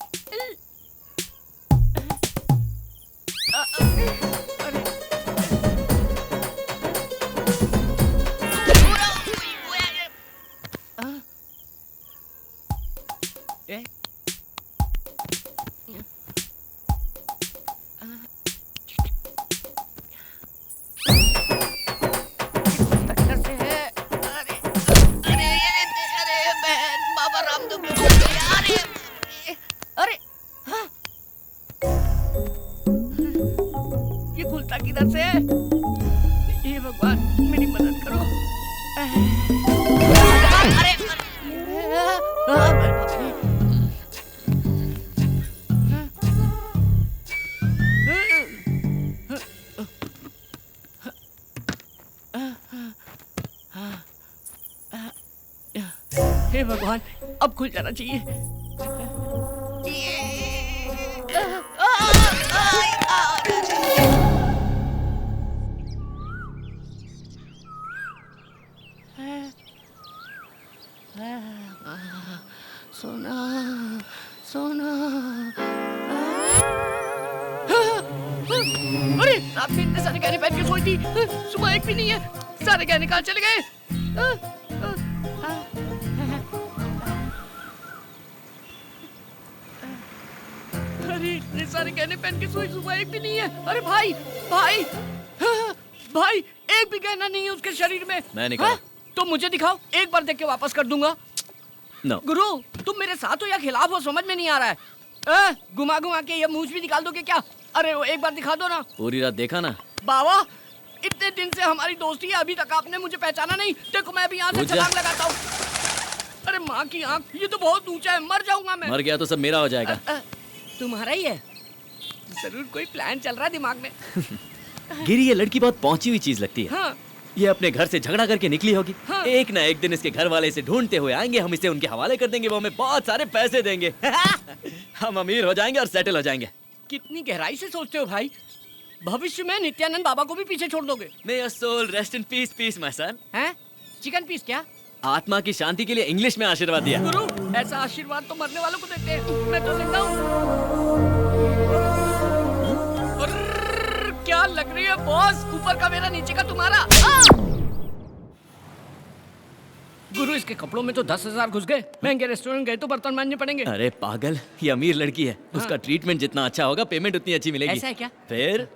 किधर से? ये भगवान मेरी मदद करो। हे भगवान, अब खुल जाना चाहिए। सोना सोना। अरे रात में इतने सारे गहने पहन के सोई थी, सुबह एक भी नहीं है। सारे गहने कहाँ चले गए? अरे इतने सारे गहने पहन के सोई, सुबह एक भी नहीं है। अरे भाई भाई भाई, एक भी गहना नहीं है उसके शरीर में। मैं नहीं कहा। तो मुझे दिखाओ, एक बार देख के वापस कर दूंगा। No. गुरु, तुम मेरे साथ हो या खिलाफ हो, समझ में नहीं आ रहा है। घुमा घुमा के ये मूंछ भी निकाल दोगे क्या? अरे वो एक बार दिखा दो ना। पूरी रात देखा ना। बाबा, इतने दिन से हमारी दोस्ती है, अभी तक आपने मुझे पहचाना नहीं। देखो मैं अभी यहाँ से छलांग लगाता हूँ। अरे माँ की आँख, ये तो बहुत ऊंचा है, मर जाऊंगा मैं। मर गया तो सब मेरा हो जाएगा। तुम्हारा ही है? जरूर कोई प्लान चल रहा है दिमाग में। गिरी, ये लड़की बहुत पहुंची हुई चीज लगती है। हाँ। ये अपने घर से झगड़ा करके निकली होगी। हाँ। एक ना एक दिन इसके घर वाले इसे ढूंढते हुए आएंगे, हम इसे उनके हवाले कर देंगे, वो हमें बहुत सारे पैसे देंगे। हम अमीर हो जाएंगे और सेटल हो जाएंगे। कितनी गहराई से सोचते हो भाई। भविष्य में नित्यानंद बाबा को भी पीछे छोड़ दोगे। May your soul rest in peace, peace, my son. हैं? चिकन पीस क्या? आत्मा की शांति के लिए इंग्लिश में आशीर्वाद दिया। गुरु, ऐसा आशीर्वाद तो मरने वालों को देते हैं। मैं तो जिंदा हूँ। क्या लग रही है बॉस? ऊपर का मेरा, नीचे का तुम्हारा। गुरु, इसके कपड़ों में तो 10,000 घुस गए। महंगे रेस्टोरेंट गए तो बर्तन मांजने पड़ेंगे। अरे पागल, ये अमीर लड़की है। हाँ। उसका ट्रीटमेंट जितना अच्छा होगा, पेमेंट उतनी अच्छी मिलेगी। ऐसा है क्या? फिर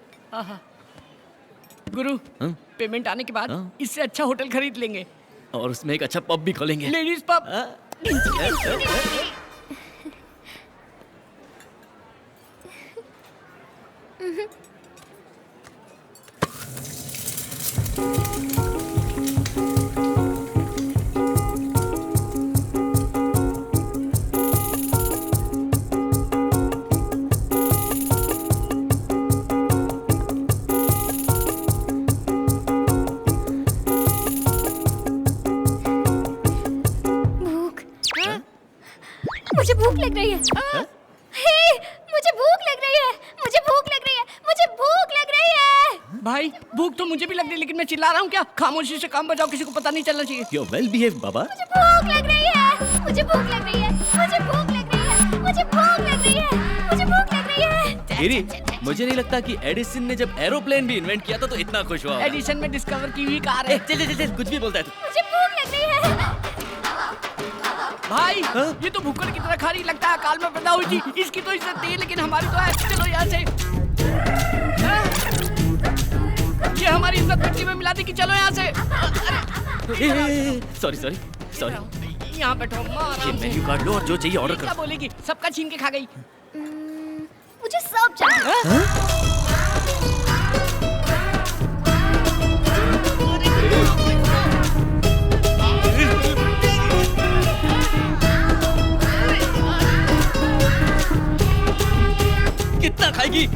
गुरु, हाँ? पेमेंट आने के बाद हाँ? इससे अच्छा होटल खरीद लेंगे और उसमें एक अच्छा पब भी खोलेंगे। Ladies pub. मुझे भूख लग रही है। हे, मुझे भूख लग रही है। मुझे भूख लग रही है। मुझे भूख लग रही है। भाई, भूख तो मुझे भी लग रही है, लेकिन मैं चिल्ला रहा हूँ क्या? खामोशी से काम बजाओ, किसी को पता नहीं चलना चाहिए। You're well behaved, बाबा। मुझे भूख लग रही है। मुझे भूख लग रही है। मुझे भूख लग रही है। मुझे भूख लग रही है। मुझे भूख लग रही है। गिरी, मुझे नहीं लगता कि एडिसन ने जब एरोप्लेन भी इन्वेंट किया था तो इतना खुश हुआ होगा। एडिशन में डिस्कवर की हुई कार है। चल चल चल, कुछ भी बोलता है तू। मुझे भूख लग रही है। भाई, ये तो भूखड़ की तरह खा रही लगता है। काल में पैदा हुई थी, इसकी तो इज्जत नहीं है, लेकिन हमारी तो है। चलो यहाँ से। ये हमारी इज्जत मिट्टी में मिला दी कि चलो यहाँ से। Sorry sorry sorry. यहाँ बैठो, ये मेन्यू कार्ड लो और जो चाहिए ऑर्डर क्या करो। बोलेगी? सबका छीन के खा गई। मुझे सब चाहिए। कितना खाएगी?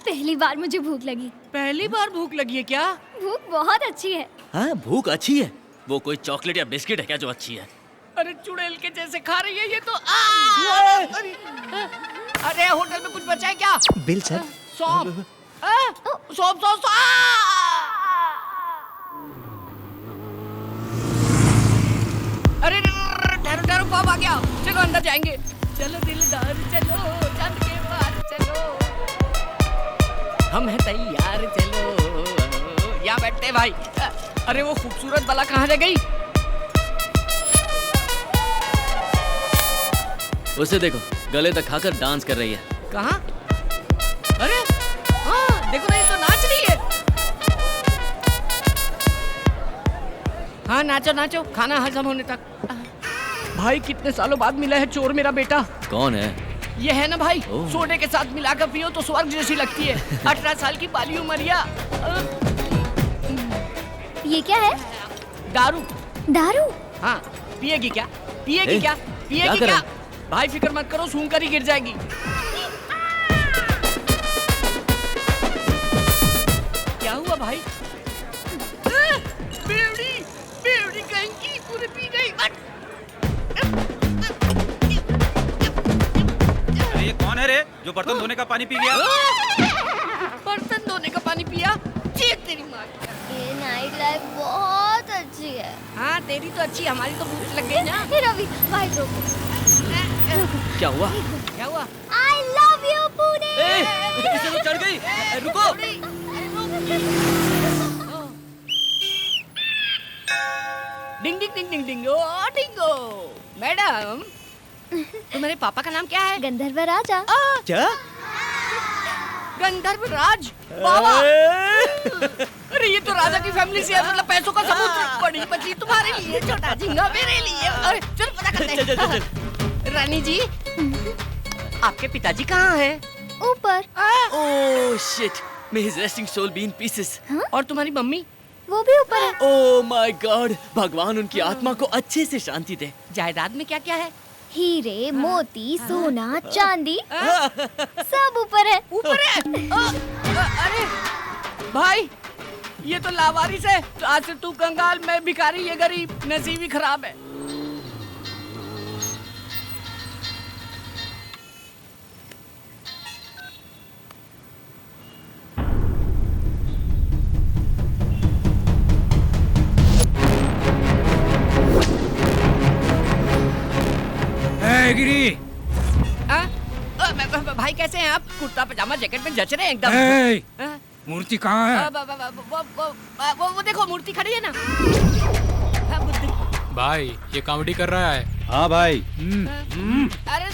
पहली बार मुझे भूख लगी। पहली बार भूख लगी है क्या? भूख बहुत अच्छी है। हाँ, भूख अच्छी है। वो कोई चॉकलेट या बिस्किट है क्या जो अच्छी है? अरे चुड़ैल के जैसे खा रही है ये तो। अरे होटल में कुछ बचा है क्या? Bill sir. सौंफ। सौंफ सौंफ। अरे ठहरो ठहरो, पाप आ गया। चलो अंदर जाएंगे। चलो दिलदार चलो, चंद के पार चलो, हम हैं तैयार चलो। यहाँ बैठते हैं भाई। अरे वो खूबसूरत बाला कहाँ रह गई? उसे देखो, गले तक खाकर डांस कर रही है। कहाँ? अरे हाँ, देखो ना, ये तो नाच रही है। हाँ नाचो नाचो, खाना हजम होने तक। भाई कितने सालों बाद मिला है चोर मेरा बेटा। कौन है? ये है ना भाई, सोडे के साथ मिलाकर पियो तो स्वर्ग जैसी लगती है। 18 साल की बाली उमरिया। ये क्या है? दारू। दारू? हाँ, पिएगी क्या? पिएगी क्या? पिएगी क्या? भाई फिक्र मत करो, सूंघ कर ही गिर जाएगी। क्या हुआ भाई? भाई बेवड़ी बेवड़ी कहीं की पूरी पी गई। अरे ये कौन है रे जो बर्तन धोने का पानी पी गया? बर्तन धोने का पानी पिया? चीख तेरी माँ। ये नाइट लाइफ बहुत अच्छी है। हाँ तेरी तो अच्छी, हमारी तो भूख लग गई ना। रवि भाई रोको। क्या हुआ? क्या हुआ? I love you Pune. इसे तो चढ़ गई। रुको। डिंग डिंग डिंग डिंग डिंग ओ डिंगो। मैडम तुम्हारे पापा का नाम क्या है? गंधर्व राजा। क्या? गंधर्व राज बाबा। अरे ये तो राजा की फैमिली से है, मतलब पैसों का सबूत। बड़ी बची तुम्हारे लिए, छोटा झिंगा मेरे लिए। अरे चल पता करते हैं। रानी जी आपके पिताजी कहाँ हैं? ऊपर। Oh shit, may his resting soul be in pieces. और तुम्हारी मम्मी? वो भी ऊपर है। ओह माय गॉड, भगवान उनकी आत्मा को अच्छे से शांति दे। जायदाद में क्या क्या है? हीरे, मोती, सोना, चांदी सब ऊपर है। ऊपर है? अरे भाई ये तो लावारिस है। तो आज से तू कंगाल, मैं भिखारी, ये गरीब, नसीब ही खराब है। गिरी। भाई कैसे हैं आप? कुर्ता पजामा जैकेट में जच रहे हैं एकदम। मूर्ति कहाँ है? वो देखो मूर्ति खड़ी है ना। भाई ये कॉमेडी कर रहा है। हाँ भाई। अरे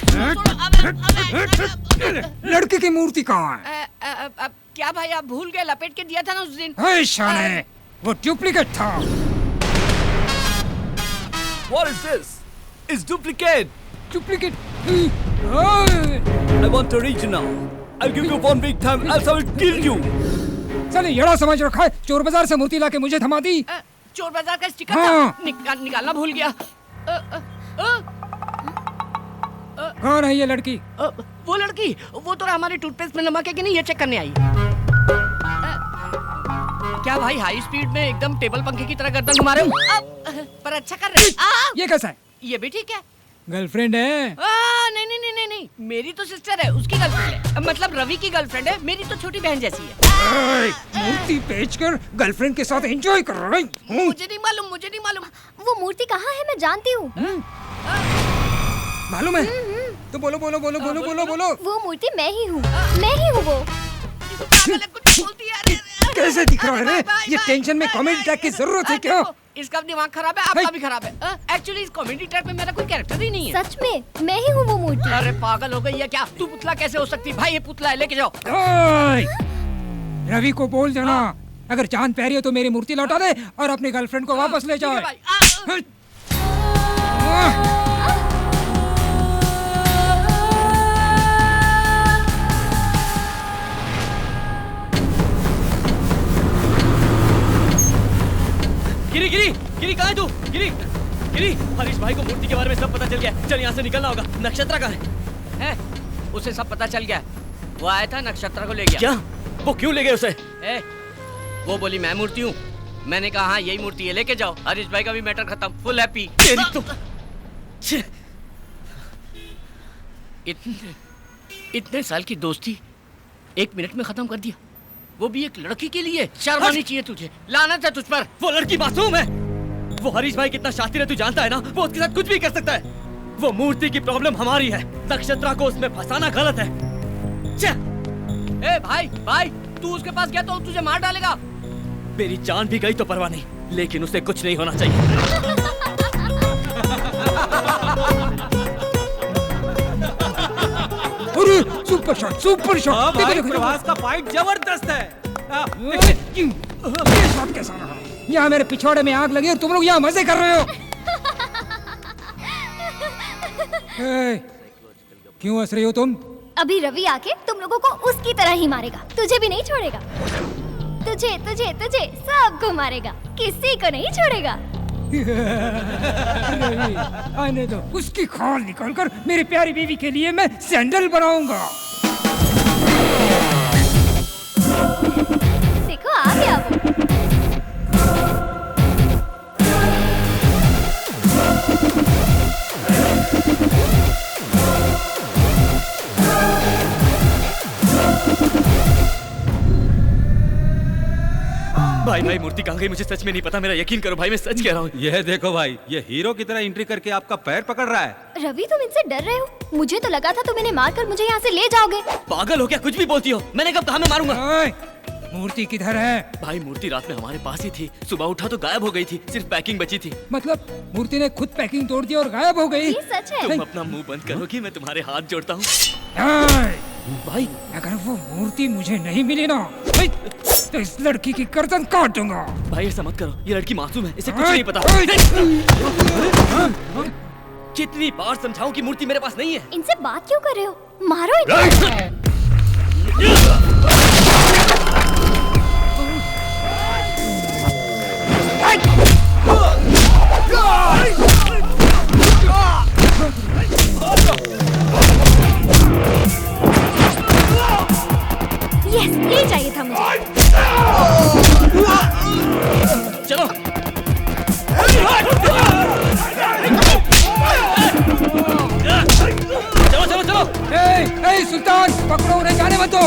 लड़के की मूर्ति कहाँ है? क्या भाई आप भूल गए? लपेट के दिया था ना उस दिन। शाने, वो डुप्लीकेट था। What is this? It's duplicate. Duplicate. I want original. I'll give you 1 week time, else I will kill you. साले येड़ा समझ रखा है, चोर बाजार से मूर्ति लाके मुझे थमा दी। चोर बाजार का स्टिकर हाँ। था, निकालना भूल गया। कौन है ये लड़की? वो लड़की, वो तो हमारे टूथपेस्ट में नमक है कि नहीं ये चेक करने आई। क्या भाई हाई स्पीड में एकदम टेबल पंखे की तरह गर्दन घुमा रहे हो? पर अच्छा कर रहे हो। ये कैसा है? ये भी ठीक है। गर्लफ्रेंड है? नहीं नहीं नहीं नहीं नहीं, मेरी तो सिस्टर है, उसकी गर्लफ्रेंड है। मतलब रवि की गर्लफ्रेंड है, मेरी तो छोटी बहन जैसी है। मूर्ति बेचकर गर्लफ्रेंड के साथ एंजॉय कर रही हूँ। मुझे नहीं मालूम। वो मूर्ति कहाँ है? मैं जानती हूँ। मालूम है? तो बोलो। वो मूर्ति मैं ही हूँ। वो। कैसे दिख रहा है रे? ये टेंशन में कॉमेडी ट्रैक की जरूरत है क्या? इसका दिमाग खराब है, आपका भी खराब है। एक्चुअली इस कॉमेडी ट्रैक में मेरा कोई कैरेक्टर ही नहीं है। सच में मैं ही हूँ वो मूर्ति। अरे पागल हो गई है क्या? तू पुतला कैसे हो सकती? भाई ये पुतला है, लेके जाओ। रवि को बोल देना अगर चांद प्यारी हो तो मेरी मूर्ति लौटा दे और अपनी गर्लफ्रेंड को वापस ले जाओ। गिरी कहाँ है तू? गिरी, हरीश भाई को मूर्ति के बारे में सब पता चल गया। चल यहाँ से निकलना होगा। नक्षत्रा कहाँ है? उसे सब पता चल गया। वो आया था, नक्षत्रा को ले गया। क्या? वो क्यों ले गए उसे? वो बोली मैं मूर्ति हूँ। मैंने कहा हाँ यही मूर्ति है, लेके जाओ। हरीश भाई का भी मैटर खत्म, फुल हैप्पी। तेरी तो इतने साल की दोस्ती 1 मिनट में खत्म कर दिया, वो भी एक लड़की के लिए। शर्म आनी चाहिए तुझे। लानत है तुझ पर। वो लड़की मासूम है। वो हरीश भाई कितना शातिर है तू जानता है ना? वो उसके साथ कुछ भी कर सकता है। वो मूर्ति की प्रॉब्लम हमारी है, नक्षत्रा को उसमें फंसाना गलत है। भाई तू उसके पास गया तो तुझे मार डालेगा। मेरी जान भी गई तो परवाह नहीं, लेकिन उसे कुछ नहीं होना चाहिए। Super shot. भाई प्रभास का फाइट जबरदस्त है। ये शॉट कैसा रहा? यहाँ मेरे पिछवाड़े में आग लगी और तुम लोग यहाँ मजे कर रहे हो। क्यों हंस रही हो तुम? अभी रवि आके तुम लोगों को उसकी तरह ही मारेगा। तुझे भी नहीं छोड़ेगा। तुझे सबको मारेगा, किसी को नहीं छोड़ेगा। आने दो, उसकी खाल निकालकर मेरी प्यारी बीवी के लिए मैं सैंडल बनाऊंगा। देखो आ गया वो। भाई भाई मूर्ति कहाँ गई मुझे सच में नहीं पता, मेरा यकीन करो भाई, मैं सच कह रहा हूँ। यह देखो भाई, ये हीरो की तरह एंट्री करके आपका पैर पकड़ रहा है। रवि तुम इनसे डर रहे हो? मुझे तो लगा था तुम इन्हें मारकर मुझे यहाँ से ले जाओगे। पागल हो क्या, कुछ भी बोलती हो? मैंने कब कहा मैं मारूंगा? मूर्ति किधर है? भाई मूर्ति रात में हमारे पास ही थी, सुबह उठा तो गायब हो गई थी, सिर्फ पैकिंग बची थी। मतलब मूर्ति ने खुद पैकिंग तोड़ दी और गायब हो गई? ये सच है। तुम अपना मुंह बंद करोगी, मैं तुम्हारे हाथ जोड़ता हूँ। भाई अगर वो मूर्ति मुझे नहीं मिली ना तो इस लड़की की गर्दन काट दूंगा। भाई ऐसा मत करो, ये लड़की मासूम है, इसे कुछ नहीं पता। कितनी बार समझाऊं कि मूर्ति मेरे पास नहीं है। इनसे बात क्यों कर रहे हो? मारो इन्हें। यस, ये चाहिए था मुझे। चलो चलो चलो चलो। ए सुल्तान, पकड़ो उन्हें, जाने मत दो।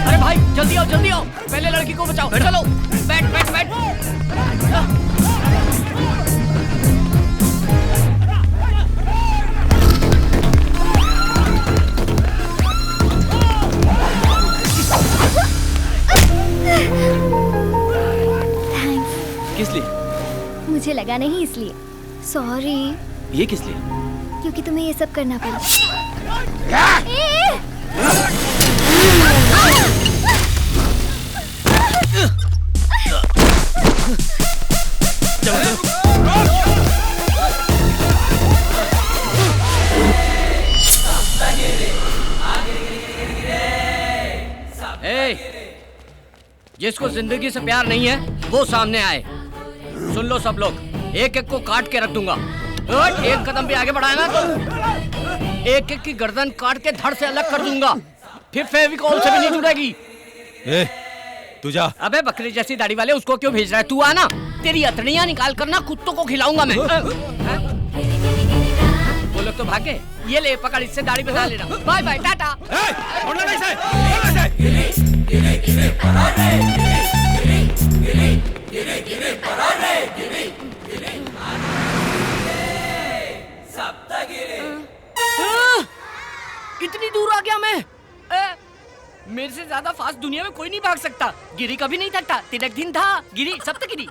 अरे भाई जल्दी आओ जल्दी आओ, पहले लड़की को बचाओ। चलो बैठ बैठ बैठ। किस लिए? मुझे लगा नहीं इसलिए। सॉरी। ये किस लिए? क्योंकि तुम्हें ये सब करना पड़ा। जिसको जिंदगी से प्यार नहीं है वो सामने आए। सुन लो सब लोग, एक एक को काट के रख दूंगा। एक कदम भी आगे बढ़ाएगा तो एक एक की गर्दन काट के धड़ से अलग कर दूंगा, फिर फेविकॉल से भी नहीं जुड़ेगी। तू जा। अबे बकरी जैसी दाढ़ी वाले, उसको क्यों भेज रहा है? तू आना, तेरी अतड़ियां निकाल कर ना कुत्तों को खिलाऊंगा मैं। वो लोग तो भागे। ये ले पकड़, इससे दाढ़ी बना लेना। Bye bye, tata. इतनी दूर आ गया मैं। मेरे से ज्यादा फास्ट दुनिया में कोई नहीं भाग सकता। गिरी कभी नहीं थकता, तिलक दिन था, गिरी सप्तगिरी।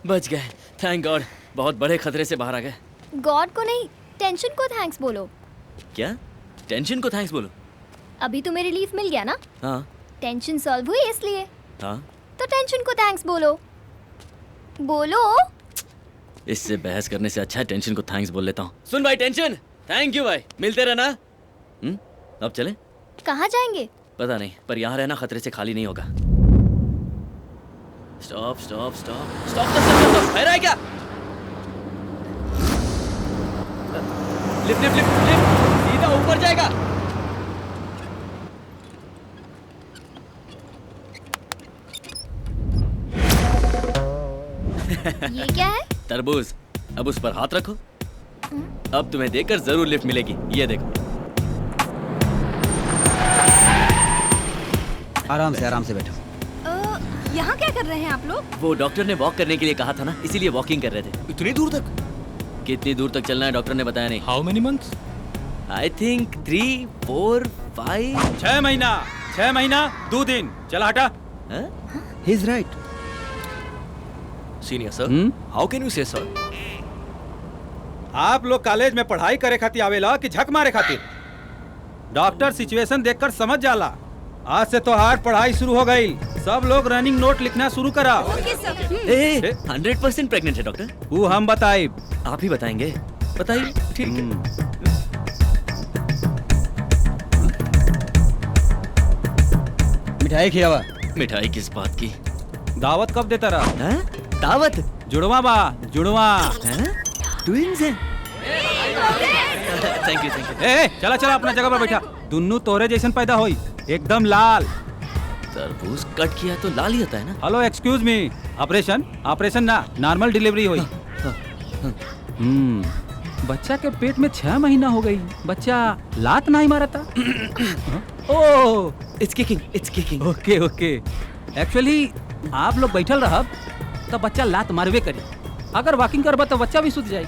बच गए, थैंक गॉड। बहुत बड़े खतरे से बाहर आ गए। गॉड को नहीं, टेंशन को थैंक्स बोलो। क्या? टेंशन को थैंक्स बोलो? अभी तुम्हें रिलीफ मिल गया ना? हाँ। टेंशन सॉल्व हुई इसलिए। हाँ। तो टेंशन को थैंक्स बोलो। बोलो। इससे बहस करने से अच्छा है टेंशन को थैंक्स बोल लेता हूँ। सुन भाई टेंशन, थैंक यू भाई, मिलते रहना। अब चलें? कहाँ जाएंगे? पता नहीं, पर यहाँ रहना खतरे से खाली नहीं होगा। Stop stop stop stop stop. है क्या? लिफ्ट लिफ्ट लिफ्ट लिफ्ट, सीधा ऊपर जाएगा। ये क्या है? तरबूज। अब उस पर हाथ रखो। अब तुम्हें देखकर जरूर लिफ्ट मिलेगी। ये देखो। आराम से बैठो। यहाँ क्या कर रहे हैं आप लोग? वो डॉक्टर ने वॉक करने के लिए कहा था ना, इसीलिए वॉकिंग कर रहे थे। इतनी दूर तक? कितनी दूर तक चलना है डॉक्टर ने बताया नहीं। How many months? I think 3, 4, 5। 6 महीना 2 दिन। चला हटा। He is right. Senior sir, how can you से सर? आप लोग कॉलेज में पढ़ाई करे खातिर आवेला कि झक मारे खातिर? डॉक्टर सिचुएशन देखकर समझ जाला। आज से तो हार पढ़ाई शुरू हो गई। सब लोग रनिंग नोट लिखना शुरू करा। 100% प्रेग्नेंट है डॉक्टर। वो हम बताए। आप ही बताएंगे? बताइए। ठीक है। मिठाई खिलावा। मिठाई किस बात की? दावत कब देता रहा? दावत? जुड़वा बा, जुड़वा। ट्विंस हैं। Thank you. चला अपना जगह पर बैठा। दुन्नू तोरे जैसन पैदा होई, एकदम लाल। तरबूज कट किया तो लाल ही होता है ना? हेलो एक्सक्यूज मी, ऑपरेशन ना, नॉर्मल डिलीवरी हुई। बच्चा के पेट में 6 महीना हो गई, बच्चा लात नहीं मारा था। Oh, it's kicking. Okay okay. Actually आप लोग बैठल रहब तो बच्चा लात मारवे करी, अगर वॉकिंग करबा तो बच्चा भी सुध जाए।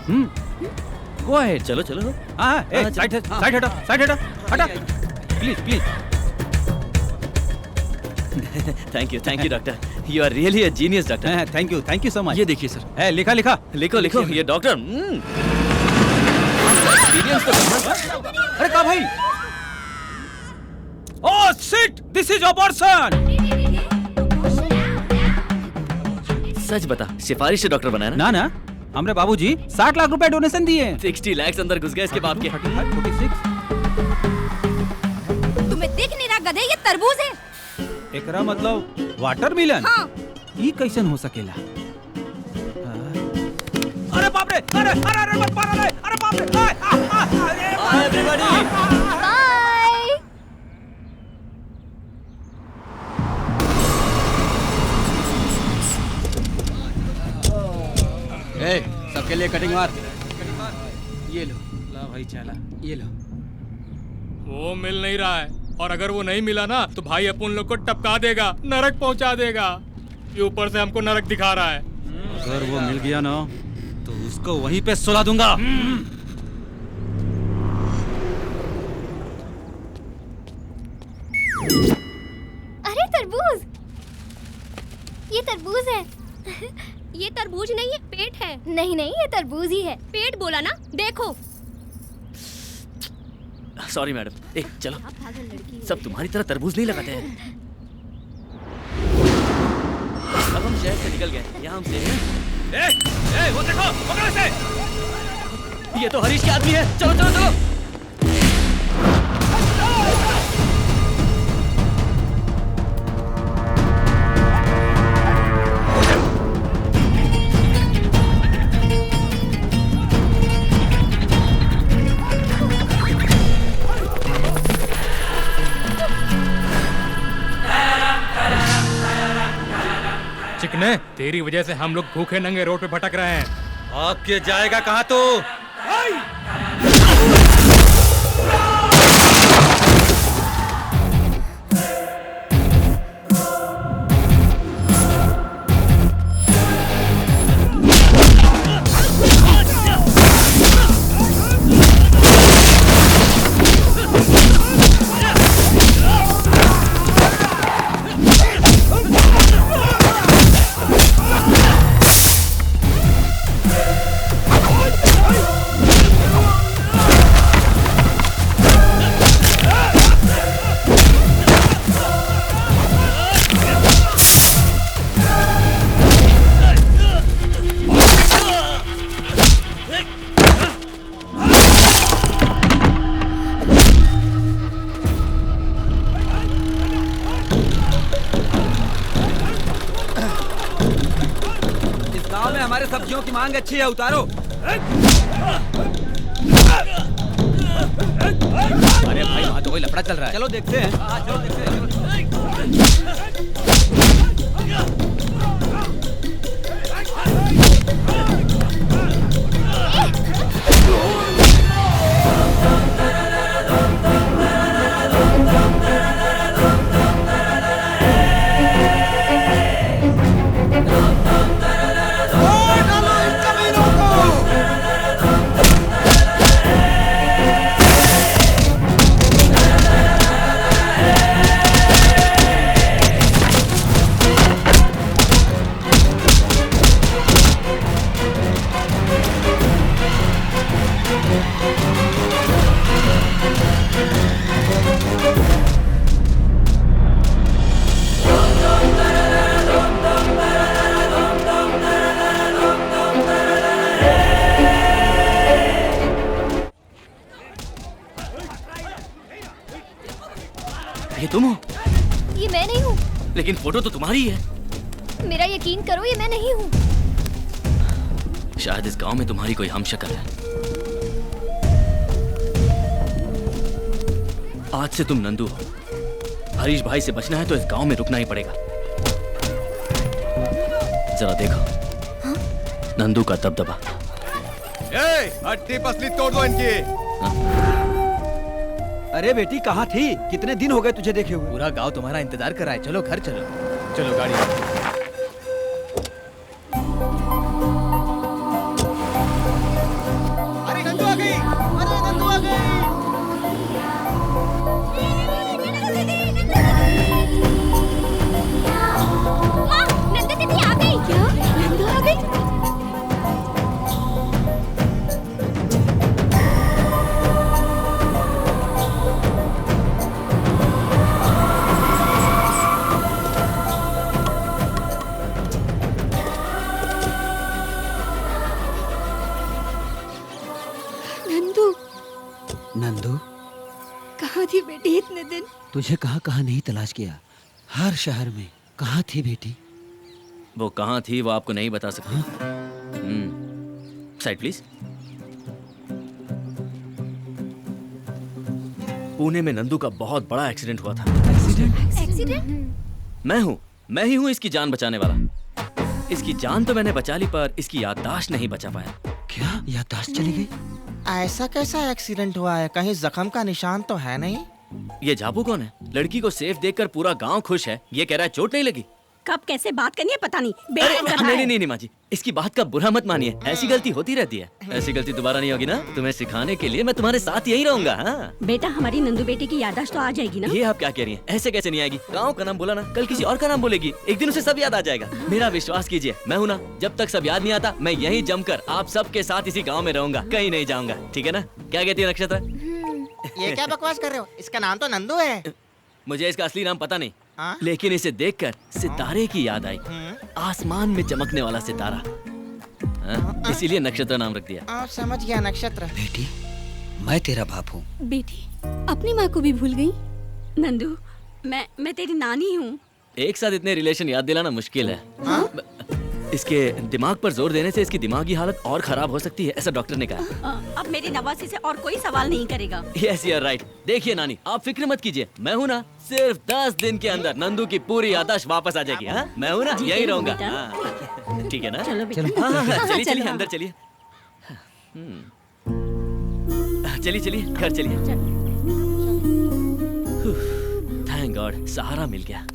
Go ahead. चलो हाँ, साइड हटा please. Thank you doctor, you are really a genius doctor. Thank you so much. ये देखिए सर। लिखा लिखो ये डॉक्टर। अरे का भाई? Oh shit, this is abortion. सच बता, सिफारिश से डॉक्टर बनाया ना? ना, हमरे बाबूजी 60 लाख रुपए डोनेशन दिए। 60 लाख अंदर घुस गए इसके बाप के। 46। तुम्हें दिख नहीं रहा गधे, ये तरबूज है। एकरा मतलब वाटरमेलन? हाँ। ई कैसन हो सकेला? अरे बाप रे, अरे मत मार, अरे बाप रे। Everybody bye. सबके लिए कटिंग मार। ये लो, ला भाई चला, ये लो। वो मिल नहीं रहा है, और अगर वो नहीं मिला ना तो भाई अपन लोग को टपका देगा, नरक पहुंचा देगा। ये ऊपर से हमको नरक दिखा रहा है। अगर वो मिल गया ना तो उसको वहीं पे सुला दूंगा। अरे तरबूज, ये तरबूज है। ये तरबूज नहीं है, पेट है। नहीं, ये तरबूज ही है। पेट बोला ना, देखो। Sorry madam. चलो, सब तुम्हारी तरह तरबूज नहीं लगाते हैं। अब हम शहर से निकल गए, यहाँ हम सेफ हैं। वो देखो, पकड़ो इसे। ये तो हरीश के आदमी है। चलो। चिकने, तेरी वजह से हम लोग भूखे नंगे रोड पे भटक रहे हैं। आगे जाएगा कहाँ तू? हमारे सब्जियों की मांग अच्छी है, उतारो। अरे भाई, वहाँ तो कोई लफड़ा चल रहा है। चलो देखते हैं। चलो देखते हैं। ये तुम हो? ये मैं नहीं हूँ। लेकिन फोटो तो तुम्हारी है। मेरा यकीन करो, ये मैं नहीं हूँ। शायद इस गांव में तुम्हारी कोई हमशक्ल है। आज से तुम नंदू हो। हरीश भाई से बचना है तो इस गांव में रुकना ही पड़ेगा। जरा देखो। हाँ? नंदू का दबदबा। हड्डी पसली तोड़ दो इनकी। अरे बेटी कहाँ थी? कितने दिन हो गए तुझे देखे हुए? पूरा गांव तुम्हारा इंतजार कर रहा है। चलो घर चलो। चलो गाड़ी। अरे नंदू आ गई। अरे नंदू आ गई। नंदू दीदी आ गई क्या? नंदू आ गई? नंदू नंदू, कहाँ थी बेटी इतने दिन? तुझे कहाँ कहाँ नहीं तलाश किया, हर शहर में। कहाँ थी बेटी? वो कहाँ थी वो आपको नहीं बता सकती। Side please. पुणे में नंदू का बहुत बड़ा एक्सीडेंट हुआ था। एक्सीडेंट? मैं ही हूँ इसकी जान बचाने वाला। इसकी जान तो मैंने बचा ली पर इसकी याददाश्त नहीं बचा पाया। क्या याददाश्त चली गई? ऐसा कैसा एक्सीडेंट हुआ है? कहीं जख्म का निशान तो है नहीं? ये झापू कौन है? लड़की को सेफ देखकर पूरा गांव खुश है। ये कह रहा है चोट नहीं लगी। कब कैसे बात करनी है पता नहीं। नहीं माँ जी, इसकी बात का बुरा मत मानिए। ऐसी गलती होती रहती है। ऐसी गलती दोबारा नहीं होगी ना? तुम्हें सिखाने के लिए मैं तुम्हारे साथ यही रहूंगा। हाँ बेटा, हमारी नंदू बेटी की याददाश्त तो आ जाएगी ना? ये आप क्या कह रही हैं? ऐसे कैसे नहीं आएगी? गांव का नाम बोला ना, कल किसी और का नाम बोलेगी। एक दिन उसे सब याद आ जाएगा। मेरा विश्वास कीजिए, मैं हूँ ना। जब तक सब याद नहीं आता मैं यही जमकर आप सबके साथ इसी गाँव में रहूंगा, कहीं नहीं जाऊंगा। ठीक है ना? क्या कहती है नक्षत्र? ये क्या बकवास कर रहे हो? इसका नाम तो नंदू है। मुझे इसका असली नाम पता नहीं, लेकिन इसे देखकर सितारे की याद आई। आसमान में चमकने वाला सितारा, इसीलिए नक्षत्र नाम रख दिया। आप समझ गया नक्षत्र। बेटी, मैं तेरा बाप हूँ। बेटी अपनी माँ को भी भूल गई? नंदू, मैं तेरी नानी हूँ। एक साथ इतने रिलेशन याद दिलाना मुश्किल है। इसके दिमाग पर जोर देने से इसकी दिमागी हालत और खराब हो सकती है, ऐसा डॉक्टर ने कहा। अब मेरी नवासी से और कोई सवाल नहीं करेगा। Yes, you are right. देखिए नानी, आप फिक्र मत कीजिए, मैं हूँ ना। सिर्फ 10 दिन के अंदर नंदू की पूरी याददाश्त वापस आ जाएगी। हाँ, मैं हूँ ना, यही रहूंगा। ठीक है ना? चलिए चलिए अंदर चलिए। चलिए घर चलिए। थैंक गॉड, सहारा मिल गया।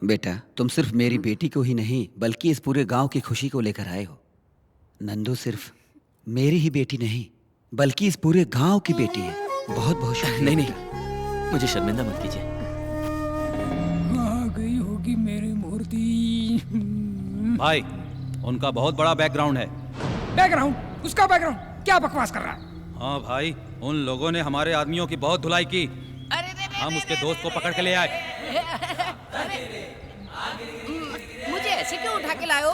बेटा, तुम सिर्फ मेरी बेटी को ही नहीं बल्कि इस पूरे गांव की खुशी को लेकर आए हो। नंदू सिर्फ मेरी ही बेटी नहीं बल्कि इस पूरे गांव की बेटी है। बहुत बहुत शुक्रिया। नहीं, मुझे शर्मिंदा मत कीजिए। आ गई होगी मेरी मूर्ति। भाई, उनका बहुत बड़ा बैकग्राउंड है। बैकग्राउंड? उसका बैकग्राउंड? क्या बकवास कर रहा है? हाँ भाई, उन लोगों ने हमारे आदमियों की बहुत धुलाई की। हम उसके दोस्त को पकड़ के ले आए। मुझे ऐसे क्यों उठा के लाए हो?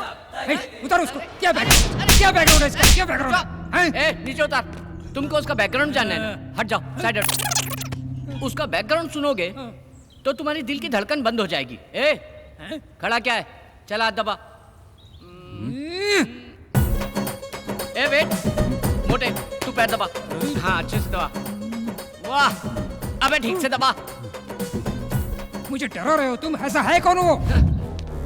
उतारो उसको। क्या बैकग्राउंड है इसका? क्या बैकग्राउंड है? नीचे उतार। तुमको उसका बैकग्राउंड जानना है ना? हट जाओ, साइड हट। उसका बैकग्राउंड सुनोगे तो तुम्हारी दिल की धड़कन बंद हो जाएगी। खड़ा क्या है? चला हाथ दबा। वेट, मोटे तू पैर दबा। हाँ, अच्छे से दबा। वाह, अबे ठीक से दबा। मुझे डरा रहे हो तुम? ऐसा है कौन वो?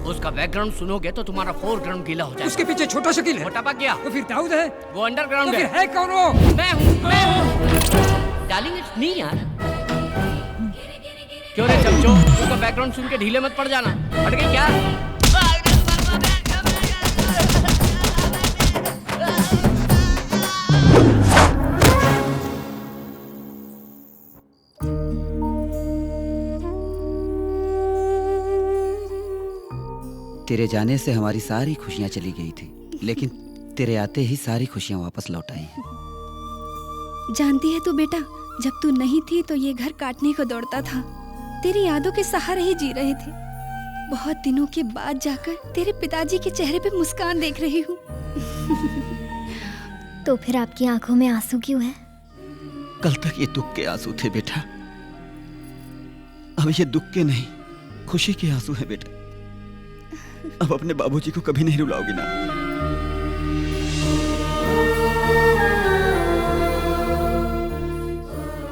उसका बैकग्राउंड सुनोगे तो तुम्हारा फोरग्राउंड गीला हो जाएगा। उसके पीछे छोटा शकील है। मोटा पक गया। तो फिर दाऊद है? वो अंडरग्राउंड तो है। फिर है कौन वो? मैं हूँ। डार्लिंग, इट्स मी यार। क्यों रे चमचो, उसका बैकग्राउंड सुन के ढीले मत पड़ जाना। हट गई क्या? तेरे जाने से हमारी सारी खुशियां चली गई थी, लेकिन तेरे आते ही सारी खुशियां वापस लौट आई हैं। जानती है तू बेटा, जब तू नहीं थी तो ये घर काटने को दौड़ता था। तेरी यादों के सहारे ही जी रहे थे। बहुत दिनों के बाद जाकर तेरे पिताजी के चेहरे पे मुस्कान देख रही हूँ। तो फिर आपकी आंखों में आंसू क्यों है? कल तक ये दुख के आंसू थे बेटा, अब ये दुख के नहीं, खुशी के आंसू है बेटा। अब अपने बाबूजी को कभी नहीं रुलाओगी ना?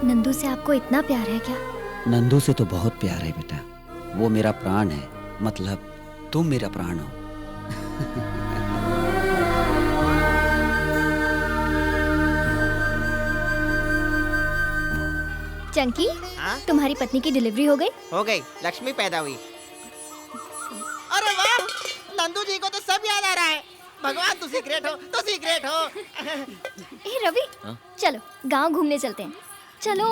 नंदू से आपको इतना प्यार है क्या? नंदू से तो बहुत प्यार है बेटा। वो मेरा प्राण है, मतलब तुम मेरा प्राण हो। चंकी, तुम्हारी पत्नी की डिलीवरी हो गई? हो गई, लक्ष्मी पैदा हुई। अरे वाह, नंदू जी को तो सब याद आ रहा है। भगवान तू सीक्रेट हो, तू सीक्रेट हो। ए रवि, चलो गांव घूमने चलते हैं। चलो।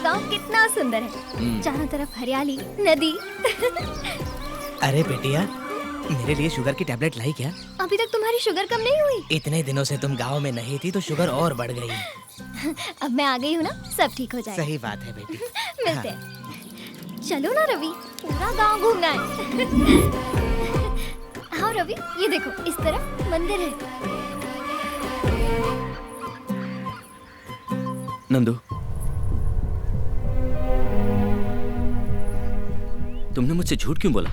गांव कितना सुंदर है, चारों तरफ हरियाली, नदी। अरे बेटिया, मेरे लिए शुगर की टैबलेट लाई क्या? अभी तक तुम्हारी शुगर कम नहीं हुई? इतने दिनों से तुम गांव में नहीं थी तो शुगर और बढ़ गई। अब मैं आ गई हूँ ना, सब ठीक हो जाएगा। सही बात है बेटी। मिलते हैं। चलो ना रवि, पूरा गांव घूमना है। हाँ रवि, ये देखो, इस तरफ मंदिर है। नंदू, तुमने मुझसे झूठ क्यों बोला?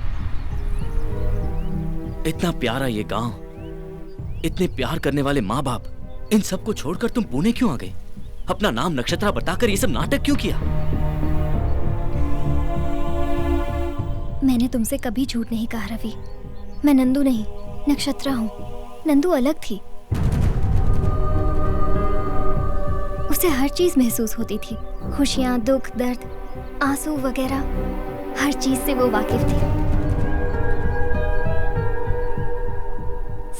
इतना प्यारा ये गांव, इतने प्यार करने वाले माँ बाप, इन सबको छोड़कर तुम पुणे क्यों आ गई? अपना नाम नक्षत्रा बताकर ये सब नाटक क्यों किया? मैंने तुमसे कभी झूठ नहीं कहा रवि। मैं नंदू नहीं, नक्षत्रा हूँ। नंदू अलग थी, उसे हर चीज महसूस होती थी। खुशियाँ, दुख, दर्द, आंसू वगैरह, हर चीज से वो वाकिफ थी।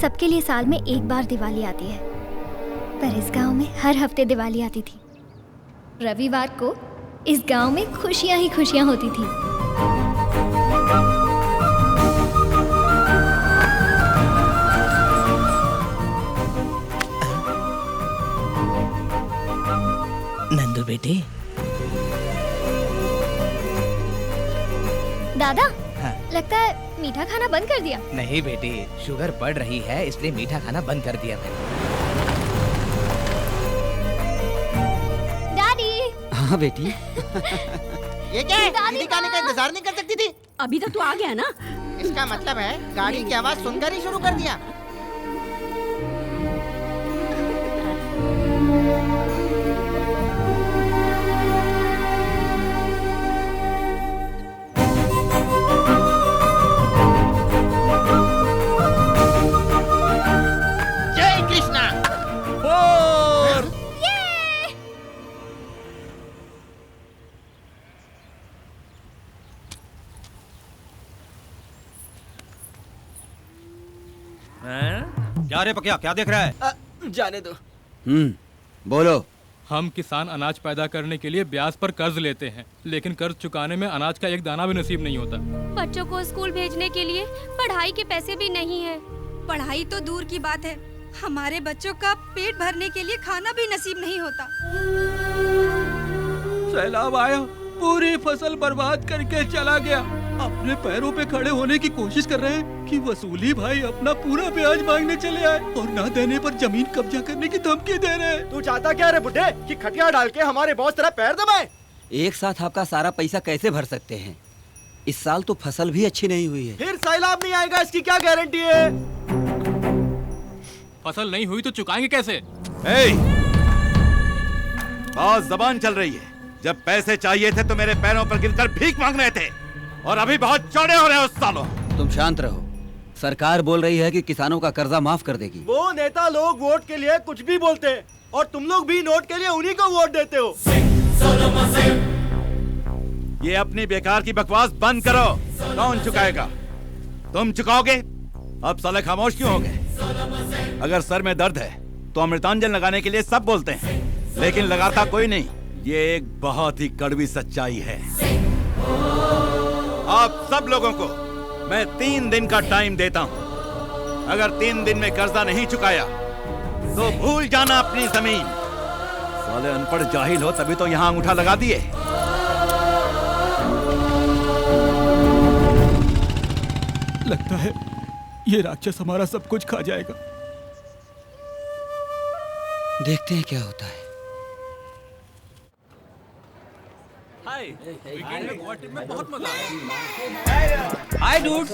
सबके लिए साल में एक बार दिवाली आती है, पर इस गांव में हर हफ्ते दिवाली आती थी। रविवार को इस गांव में खुशियां ही खुशियां होती थी। नंदू बेटी। दादा, लगता है मीठा खाना बंद कर दिया। नहीं बेटी, शुगर बढ़ रही है इसलिए मीठा खाना बंद कर दिया मैंने। डैडी। हाँ बेटी। ये क्या है? दीदी का आने का इंतजार नहीं कर सकती थी? अभी तक तो आ गया ना। इसका मतलब है गाड़ी की आवाज सुनकर ही शुरू कर दिया। जय कृष्णा। क्या रे पकिया, क्या देख रहा है? जाने दो। बोलो। हम किसान अनाज पैदा करने के लिए ब्याज पर कर्ज लेते हैं, लेकिन कर्ज चुकाने में अनाज का एक दाना भी नसीब नहीं होता। बच्चों को स्कूल भेजने के लिए पढ़ाई के पैसे भी नहीं है। पढ़ाई तो दूर की बात है, हमारे बच्चों का पेट भरने के लिए खाना भी नसीब नहीं होता। सैलाब आया, पूरी फसल बर्बाद करके चला गया। अपने पैरों पे खड़े होने की कोशिश कर रहे हैं कि वसूली भाई अपना पूरा ब्याज मांगने चले आए और ना देने पर जमीन कब्जा करने की धमकी दे रहे हैं। तू चाहता क्या रे बुड्ढे, कि खटिया डाल के हमारे बॉस तेरा पैर दबाए? एक साथ आपका सारा पैसा कैसे भर सकते हैं? इस साल तो फसल भी अच्छी नहीं हुई है। फिर सैलाब नहीं आएगा इसकी क्या गारंटी है? फसल नहीं हुई तो चुकाएंगे कैसे? बहुत जबान चल रही है। जब पैसे चाहिए थे तो मेरे पैरों पर गिरकर भीख मांग रहे थे, और अभी बहुत चौड़े हो रहे हो सालों। तुम शांत रहो। सरकार बोल रही है कि किसानों का कर्जा माफ कर देगी। वो नेता लोग वोट के लिए कुछ भी बोलते हैं, और तुम लोग भी नोट के लिए उन्हीं को वोट देते हो। ये अपनी बेकार की बकवास बंद करो। कौन चुकाएगा? तुम चुकाओगे? अब साले खामोश क्यों हो गए? अगर सर में दर्द है तो अमृतांजन लगाने के लिए सब बोलते हैं, लेकिन लगाता कोई नहीं। ये एक बहुत ही कड़वी सच्चाई है। आप सब लोगों को मैं 3 दिन का टाइम देता हूं। अगर 3 दिन में कर्जा नहीं चुकाया तो भूल जाना अपनी जमीन। साले अनपढ़ जाहिल हो तभी तो यहां अंगूठा लगा दिए। लगता है ये राक्षस हमारा सब कुछ खा जाएगा। देखते हैं क्या होता है। हाय वीकेंड में गोवा ट्रिप में बहुत मजा आया। Hi dudes,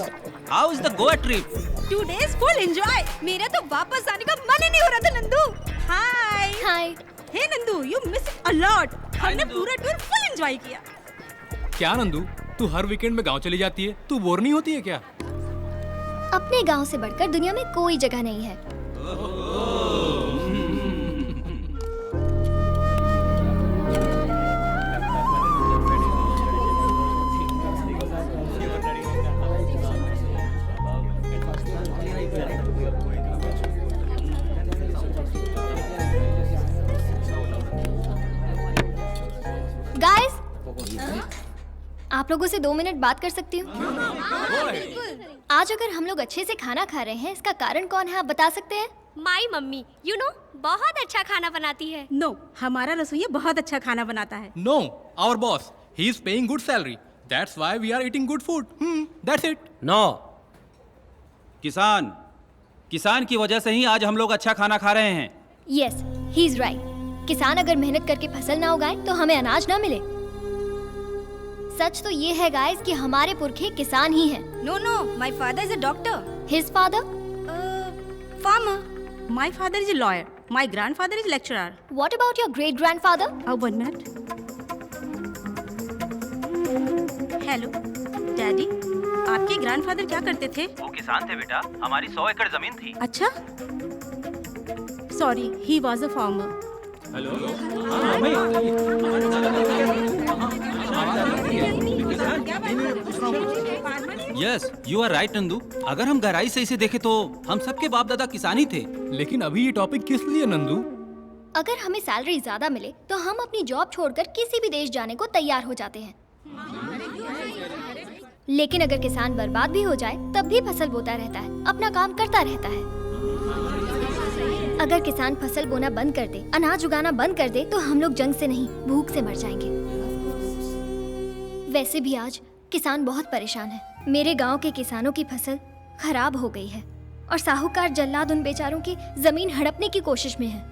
how is the Goa trip? 2 days full enjoy. मेरा तो वापस आने का मन ही नहीं हो रहा था Nandu. Hi hi. Hey Nandu, you miss a lot. हमने पूरा टूर फुल एंजॉय किया। क्या नंदू, तू हर वीकेंड में गांव चली जाती है, तू बोर नहीं होती है क्या? अपने गांव से बढ़कर दुनिया में कोई जगह नहीं है। गाइस, आप लोगों से 2 मिनट बात कर सकती हूँ? आज अगर हम लोग अच्छे से खाना खा रहे हैं, इसका कारण कौन है, आप बता सकते हैं? माई मम्मी, यू नो, बहुत अच्छा खाना बनाती है। नो, हमारा रसोइया बहुत अच्छा खाना बनाता है। No, our boss. He is paying good salary. That's why we are eating good food. That's it. No, किसान की वजह से ही आज हम लोग अच्छा खाना खा रहे हैं। Yes, he is right. किसान अगर मेहनत करके फसल ना उगाए तो हमें अनाज ना मिले। सच तो ये है गाइस कि हमारे पुरखे किसान ही हैं। No no, my father is a doctor. His father? Farmer. My father is a lawyer. My grandfather is lecturer. What about your great grandfather? 1 minute. Hello daddy, आपके ग्रैंडफादर क्या करते थे? वो किसान थे बेटा, हमारी 100 एकड़ जमीन थी। अच्छा, sorry, he was a farmer. Yes, you are right Nandu. अगर हम गहराई से इसे देखें तो हम सबके बाप दादा किसान ही थे। लेकिन अभी ये टॉपिक किस लिए नंदू? अगर हमें सैलरी ज्यादा मिले तो हम अपनी जॉब छोड़कर किसी भी देश जाने को तैयार हो जाते हैं। लेकिन अगर किसान बर्बाद भी हो जाए तब भी फसल बोता रहता है, अपना काम करता रहता है। अगर किसान फसल बोना बंद कर दे, अनाज उगाना बंद कर दे, तो हम लोग जंग से नहीं, भूख से मर जाएंगे। वैसे भी आज किसान बहुत परेशान है। मेरे गांव के किसानों की फसल खराब हो गई है और साहूकार जल्लाद उन बेचारों की जमीन हड़पने की कोशिश में है।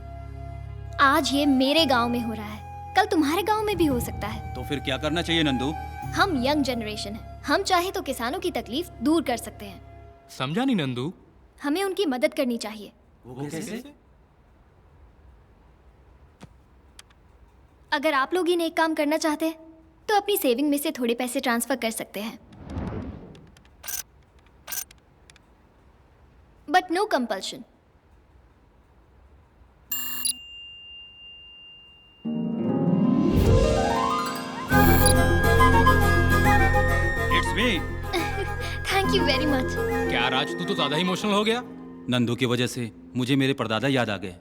आज ये मेरे गांव में हो रहा है, कल तुम्हारे गांव में भी हो सकता है। तो फिर क्या करना चाहिए नंदू? हम यंग जनरेशन है, हम चाहे तो किसानों की तकलीफ दूर कर सकते हैं। समझा नहीं नंदू? हमें उनकी मदद करनी चाहिए। वो कैसे? अगर आप लोग ही नेक काम करना चाहते हैं तो अपनी सेविंग में से थोड़े पैसे ट्रांसफर कर सकते हैं, but no compulsion. It's me. Thank you very much. क्या राज, तू तो ज्यादा इमोशनल हो गया। नंदू की वजह से मुझे मेरे परदादा याद आ गए।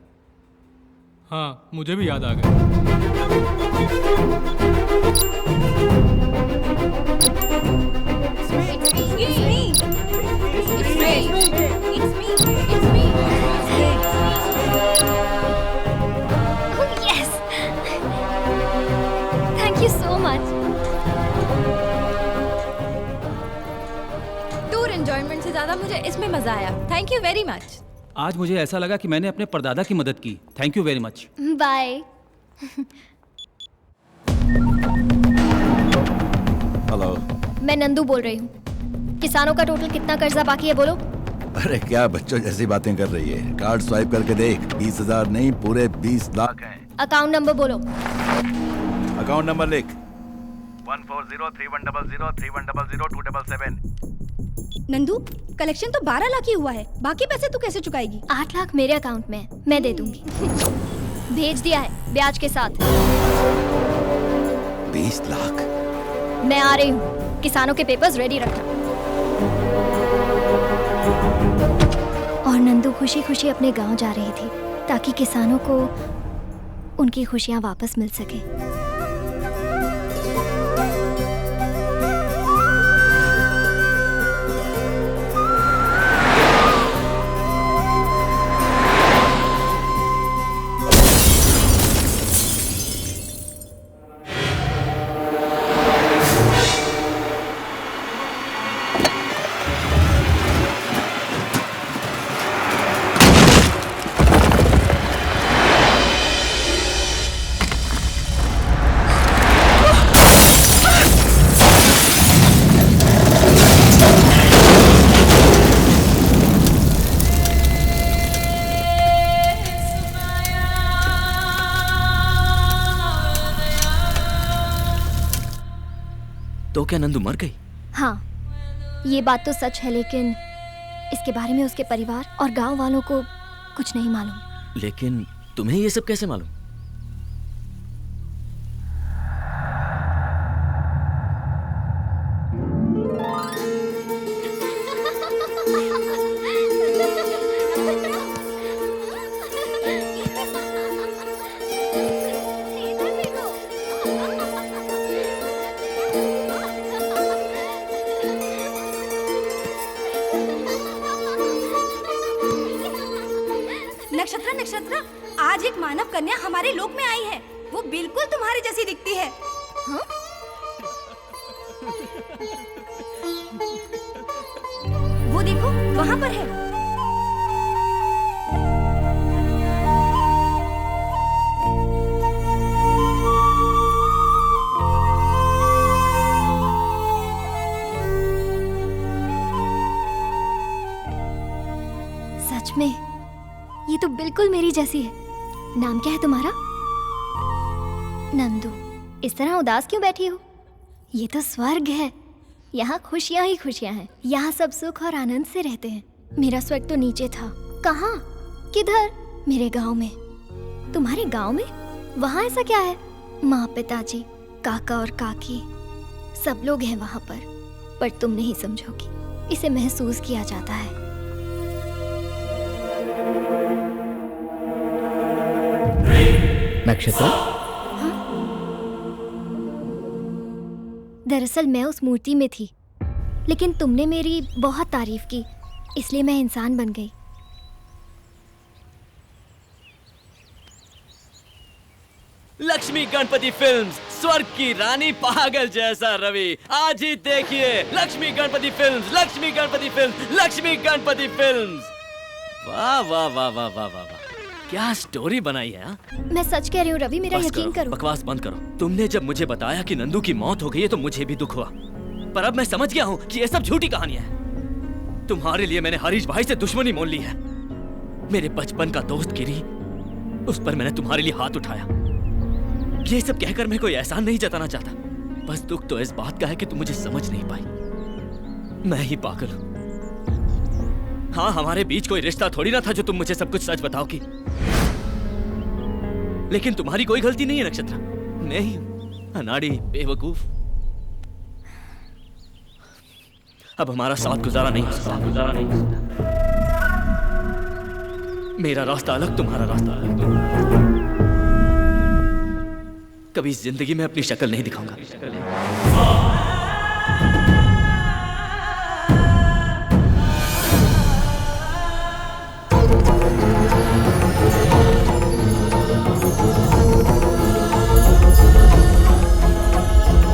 हाँ, मुझे भी याद आ गया। Thank you so much. Tour enjoyment से ज्यादा मुझे इसमें मजा आया। Thank you very much. आज मुझे ऐसा लगा कि मैंने अपने परदादा की मदद की। Thank you very much. Bye. Hello, मैं नंदू बोल रही हूँ। किसानों का टोटल कितना कर्जा बाकी है बोलो? अरे क्या बच्चों जैसी बातें कर रही है। कार्ड स्वाइप करके देख, 20,000 नहीं पूरे 20 लाख हैं। अकाउंट नंबर बोलो। अकाउंट नंबर लिख। 140310031002777। नंदू, कलेक्शन तो 12 लाख ही हुआ है, बाकी पैसे तू कैसे चुकाएगी? 8 लाख मेरे अकाउंट में है, मैं दे दूंगी। भेज दिया है ब्याज के साथ। 20 लाख? मैं आ रही हूँ, किसानों के पेपर्स रेडी रखना। और नंदू खुशी खुशी अपने गांव जा रही थी ताकि किसानों को उनकी खुशियां वापस मिल सके। तो क्या नंदू मर गई? हाँ, ये बात तो सच है, लेकिन इसके बारे में उसके परिवार और गांव वालों को कुछ नहीं मालूम। लेकिन तुम्हें ये सब कैसे मालूम? नक्षत्र नक्षत्र, आज एक मानव कन्या हमारे लोक में आई है। वो बिल्कुल तुम्हारे जैसी दिखती है। हाँ? वो देखो, वहाँ पर है। सच में ये तो बिल्कुल मेरी जैसी है। नाम क्या है तुम्हारा? नंदू। इस तरह उदास क्यों बैठी हो? ये तो स्वर्ग है। यहाँ खुशियाँ ही खुशियाँ हैं। यहाँ सब सुख और आनंद से रहते हैं। मेरा स्वर्ग तो नीचे था। कहाँ? किधर? मेरे गांव में। तुम्हारे गांव में? वहाँ ऐसा क्या है? माँ, पिताजी, काका और काकी सब लोग हैं वहाँ पर तुम नहीं समझोगी। इसे महसूस किया जाता है। नक्षत्र, दरअसल मैं उस मूर्ति में थी, लेकिन तुमने मेरी बहुत तारीफ की, इसलिए मैं इंसान बन गई। लक्ष्मी गणपति फिल्म्स, स्वर्ग की रानी पागल जैसा रवि। आज ही देखिए Lakshmi Ganpati films, Lakshmi Ganpati films, Lakshmi Ganpati films. वाह वाह वाह वाह वाह वाह वाह, क्या स्टोरी बनाई है। हा? मैं सच कह रही हूँ रवि, मेरा यकीन करो। बकवास बंद करो। तुमने जब मुझे बताया कि नंदू की मौत हो गई है तो मुझे भी दुख हुआ, पर अब मैं समझ गया हूँ कि ये सब झूठी कहानियां हैं। तुम्हारे लिए मैंने हरीश भाई से दुश्मनी मोल ली है। मेरे बचपन का दोस्त गिरी, उस पर मैंने तुम्हारे लिए हाथ उठाया। ये सब कहकर मैं कोई एहसान नहीं जताना चाहता, बस दुख तो इस बात का है कि तुम मुझे समझ नहीं पाई। मैं ही पागल हूँ। हाँ, हमारे बीच कोई रिश्ता थोड़ी ना था जो तुम मुझे सब कुछ सच बताओगी। लेकिन तुम्हारी कोई गलती नहीं है नक्षत्र, मैं ही हूं अनाड़ी, बेवकूफ। अब हमारा साथ गुजारा नहीं हो सकता। मेरा रास्ता अलग, तुम्हारा रास्ता अलग। कभी जिंदगी में अपनी शक्ल नहीं दिखाऊंगा।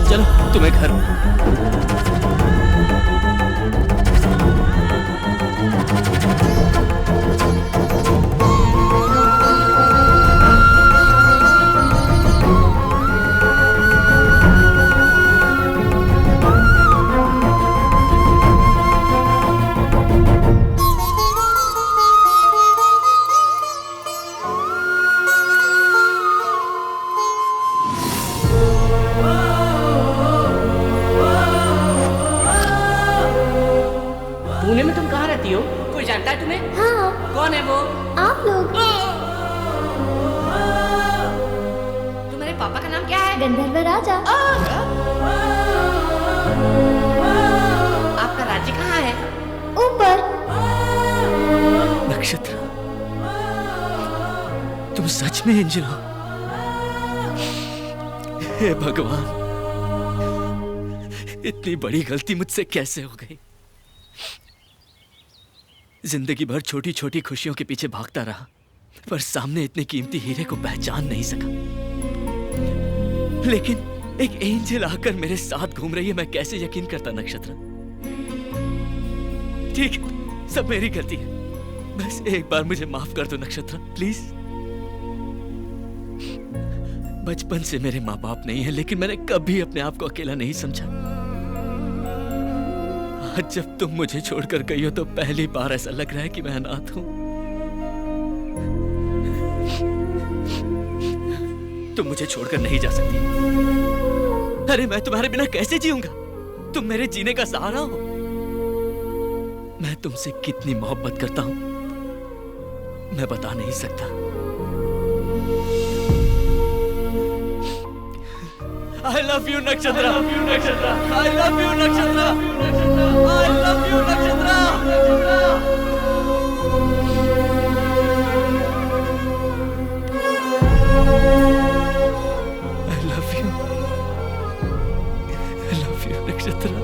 चलो तुम्हें घर पुणे में तुम कहाँ रहती हो? कोई जानता है तुम्हें? हाँ। कौन है वो? आप लोग। तुम्हारे पापा का नाम क्या है? गंधर्व राजा। आपका राज्य कहाँ है? ऊपर। नक्षत्र, तुम सच में एंजल हो? हे भगवान, इतनी बड़ी गलती मुझसे कैसे हो गई? जिंदगी भर छोटी छोटी खुशियों के पीछे भागता रहा, पर सामने इतने कीमती हीरे को पहचान नहीं सका। लेकिन एक एंजल आकर मेरे साथ घूम रही है, मैं कैसे यकीन करता नक्षत्र? ठीक है, सब मेरी गलती है। बस एक बार मुझे माफ कर दो नक्षत्र, प्लीज। बचपन से मेरे माँ बाप नहीं है, लेकिन मैंने कभी अपने आप को अकेला नहीं समझा। आज जब तुम मुझे छोड़कर गई हो तो पहली बार ऐसा लग रहा है कि मैं अनाथ हूं। तुम मुझे छोड़कर नहीं जा सकती। अरे मैं तुम्हारे बिना कैसे जीऊंगा? तुम मेरे जीने का सहारा हो। मैं तुमसे कितनी मोहब्बत करता हूं मैं बता नहीं सकता। I love you Nakshatra. I love you Nakshatra. I love you Nakshatra. I love you Nakshatra. I love you। I love you Nakshatra.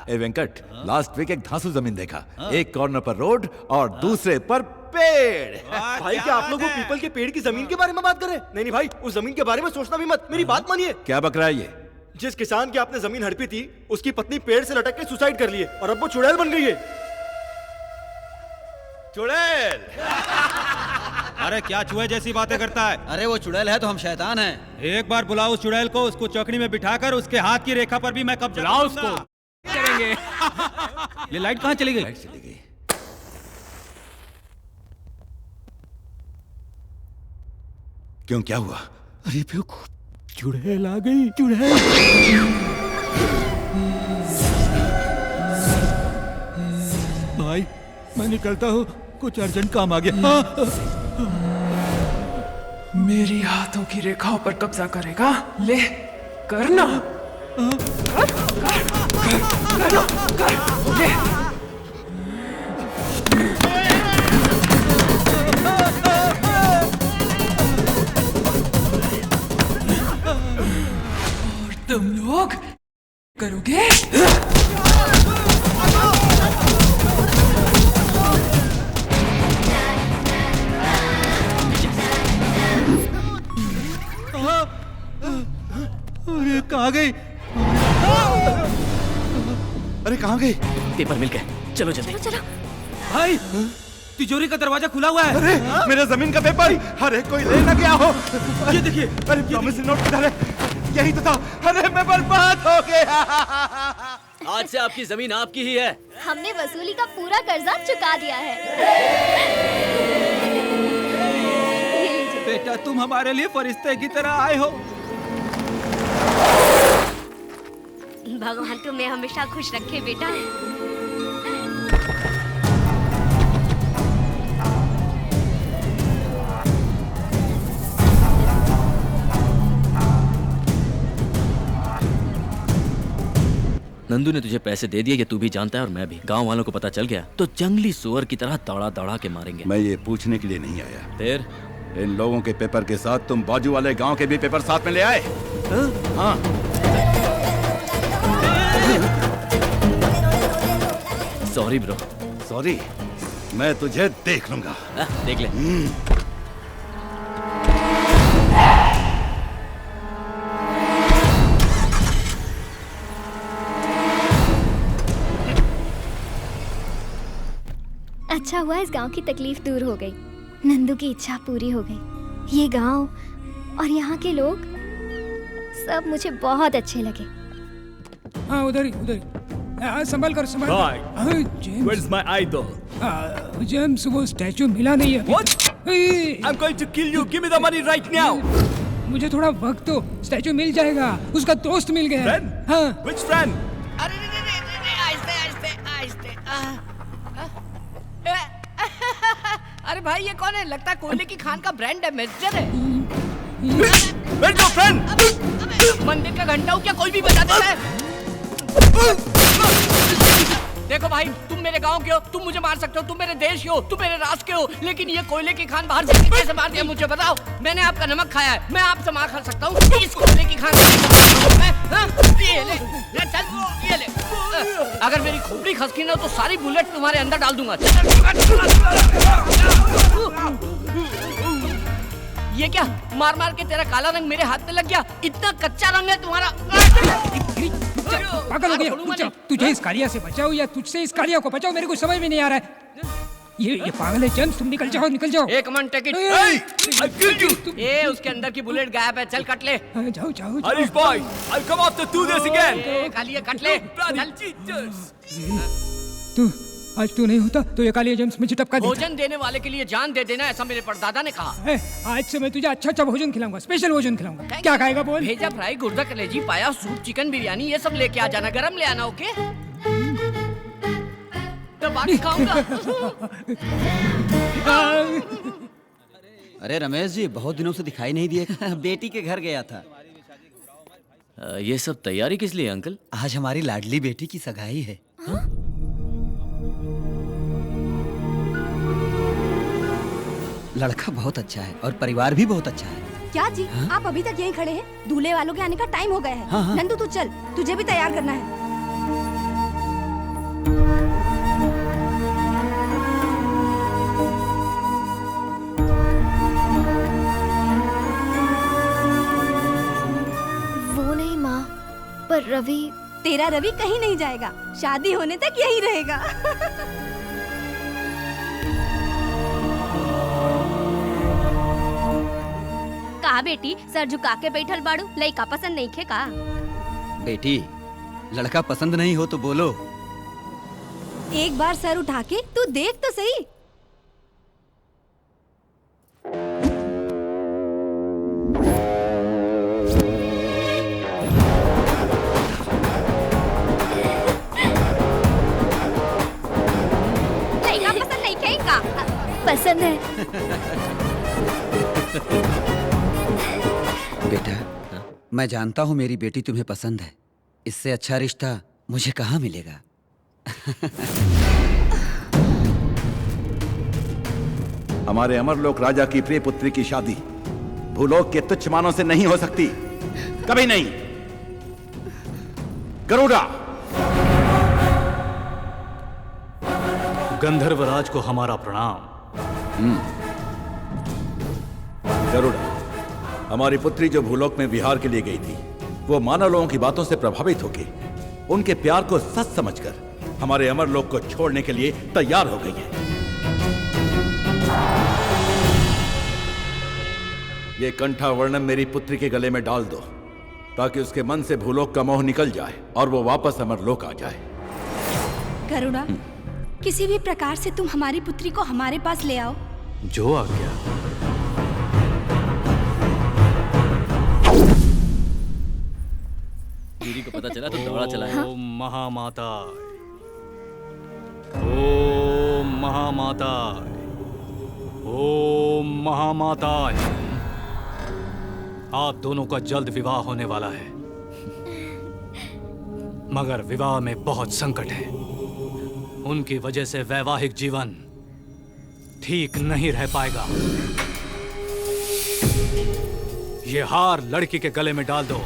ए वेंकट, लास्ट वीक एक धांसू जमीन देखा। एक कॉर्नर पर रोड और दूसरे पर पेड़। भाई क्या आप लोग वो पीपल के पेड़ की जमीन के बारे में बात कर रहे हैं? नहीं नहीं भाई, उस जमीन के बारे में सोचना भी मत। मेरी बात मानिए। क्या बक रहा है ये? जिस किसान की आपने जमीन हड़पी थी, उसकी पत्नी पेड़ से लटक के सुसाइड कर ली है और अब वो चुड़ैल बन गई है। चुड़ैल? अरे क्या चूहे जैसी बातें करता है? अरे वो चुड़ैल है तो हम शैतान हैं। एक बार बुलाओ उस चुड़ैल को, उसको चौकड़ी में बिठाकर उसके हाथ की रेखा पर भी मैं कब्जा बुलाओ करूंगा। उसको। करेंगे। ये लाइट कहाँ चली गई? लाइट चली गई। क्यों, क्या हुआ? अरे बेवकूफ, चुड़ैल आ गई। चुड़ैल। भाई मैं निकलता हूँ, कुछ अर्जेंट काम आ गया। मेरी हाथों की रेखाओं पर कब्जा करेगा? ले करना। ले। और तुम लोग करोगे? अरे कहाँ गई? अरे कहाँ गई? पेपर मिल गए, चलो जल्दी। चलो। भाई तिजोरी का दरवाजा खुला हुआ है। अरे मेरा जमीन का पेपर। अरे कोई ले ना गया हो। ये देखिए। अरे प्रॉमिसरी नोट किधर है? यही तो था। अरे मैं बर्बाद हो गया। आज से आपकी जमीन आपकी ही है। हमने वसूली का पूरा कर्जा चुका दिया है। बेटा तुम हमारे लिए फरिश्ते की तरह आए हो। भगवान तुम्हें हमेशा खुश रखे बेटा। नंदू ने तुझे पैसे दे दिए, ये तू भी जानता है और मैं भी। गांव वालों को पता चल गया तो जंगली सुअर की तरह दौड़ा दौड़ा के मारेंगे। मैं ये पूछने के लिए नहीं आया। फिर इन लोगों के पेपर के साथ तुम बाजू वाले गांव के भी पेपर साथ में ले आए? हाँ। Sorry bro. सॉरी? मैं तुझे देख लूंगा। देख ले। अच्छा हुआ इस गांव की तकलीफ दूर हो गई। नंदू की इच्छा पूरी हो गई। ये गांव और यहाँ के लोग सब मुझे बहुत अच्छे लगे। हाँ उधर ही, उधर ही। संभल कर, संभल कर। James, Where's my idol? James वो स्टैचू मिला नहीं है। What? I'm going to kill you. Give me the money right now. मुझे थोड़ा वक्त दो, स्टैचू मिल जाएगा। उसका दोस्त मिल गया। Friend? हाँ। Which friend? अरे आहिस्ते। अरे भाई ये कौन है? लगता है कोयले की खान का ब्रांड एम्बेसडर है। Where's your friend? मंदिर का घंटा हो क्या कोई भी बता देता है? देखो भाई, तुम मेरे गांव के हो, तुम मुझे मार सकते हो, तुम मेरे देश के हो, तुम मेरे राष्ट्र के हो, लेकिन ये कोयले की खान बाहर से कैसे मार दिया मुझे बताओ? मैंने आपका नमक खाया है, मैं आपसे मार खा सकता हूँ? इस कोयले की खान ये ले चल। अगर मेरी खोपड़ी खसकी ना तो सारी बुलेट तुम्हारे अंदर डाल दूंगा। ये क्या मार मार के तेरा काला रंग मेरे हाथ पे लग गया? इतना कच्चा रंग है तुम्हारा। पागल हो गया, तुझे इस कालिया से बचाओ या तुझसे इस कालिया को बचाओ, मेरे को समझ में नहीं आ रहा है। ये पागल है जेम्स, तुम निकल जाओ, निकल जाओ। एक मिनट, टेक इट। ए, उसके अंदर की बुलेट गायब है, चल कट ले। जाओ जाओ। Irish boy, I'll come after do this again. Kaliya cut ले। तू आज तू नहीं होता तो ये कालिया जेम्स मुझे टपका देता। भोजन देने वाले के लिए जान दे देना, ऐसा मेरे परदादा ने कहा। आज से मैं तुझे अच्छा अच्छा भोजन खिलाऊंगा, स्पेशल भोजन खिलाऊंगा। क्या खाएगा बोल? भेजा फ्राई, गुर्दा कलेजी, पाया, सूप, चिकन बिरयानी, ये सब लेके आ जाना, गरम ले आना, ओके? तो बाकी खाऊंगा। अरे रमेश जी, बहुत दिनों से दिखाई नहीं दिए। बेटी के घर गया था। ये सब तैयारी किस लिए अंकल? आज हमारी लाडली बेटी की सगाई है। लड़का बहुत अच्छा है और परिवार भी बहुत अच्छा है। क्या जी? आप अभी तक यहीं खड़े हैं? दूल्हे वालों के आने का टाइम हो गया है। हाँ। नंदू तू चल, तुझे भी तैयार करना है। वो नहीं माँ, पर रवि। तेरा रवि कहीं नहीं जाएगा, शादी होने तक यहीं रहेगा। कहा बेटी, सर झुका के बैठल बाड़ू, लइका पसंद नहीं खे का? बेटी, लड़का पसंद नहीं हो तो बोलो। एक बार सर उठा के तू देख तो सही। लइका पसंद नहीं खे का? पसंद है। बेटा, मैं जानता हूँ मेरी बेटी तुम्हें पसंद है। इससे अच्छा रिश्ता मुझे कहाँ मिलेगा? हमारे अमरलोक राजा की प्रिय पुत्री की शादी भूलोक के तुच्छ मानों से नहीं हो सकती, कभी नहीं। गरुड़ा, गंधर्वराज को हमारा प्रणाम। गरुड़ा, हमारी पुत्री जो भूलोक में विहार के लिए गई थी, वो मानव लोगों की बातों से प्रभावित होकर उनके प्यार को सच समझकर हमारे अमरलोक को छोड़ने के लिए तैयार हो गई है। ये कंठा वर्णम मेरी पुत्री के गले में डाल दो, ताकि उसके मन से भूलोक का मोह निकल जाए और वो वापस अमरलोक आ जाए। गरुड़ा, किसी भी प्रकार से तुम हमारी पुत्री को हमारे पास ले आओ। जो आ गया। दीदी को पता चला तो दौड़ा चला है। ओम महामाता, ओम महामाता, ओम महामाता। आप दोनों का जल्द विवाह होने वाला है, मगर विवाह में बहुत संकट है। उनकी वजह से वैवाहिक जीवन ठीक नहीं रह पाएगा। ये हार लड़की के गले में डाल दो,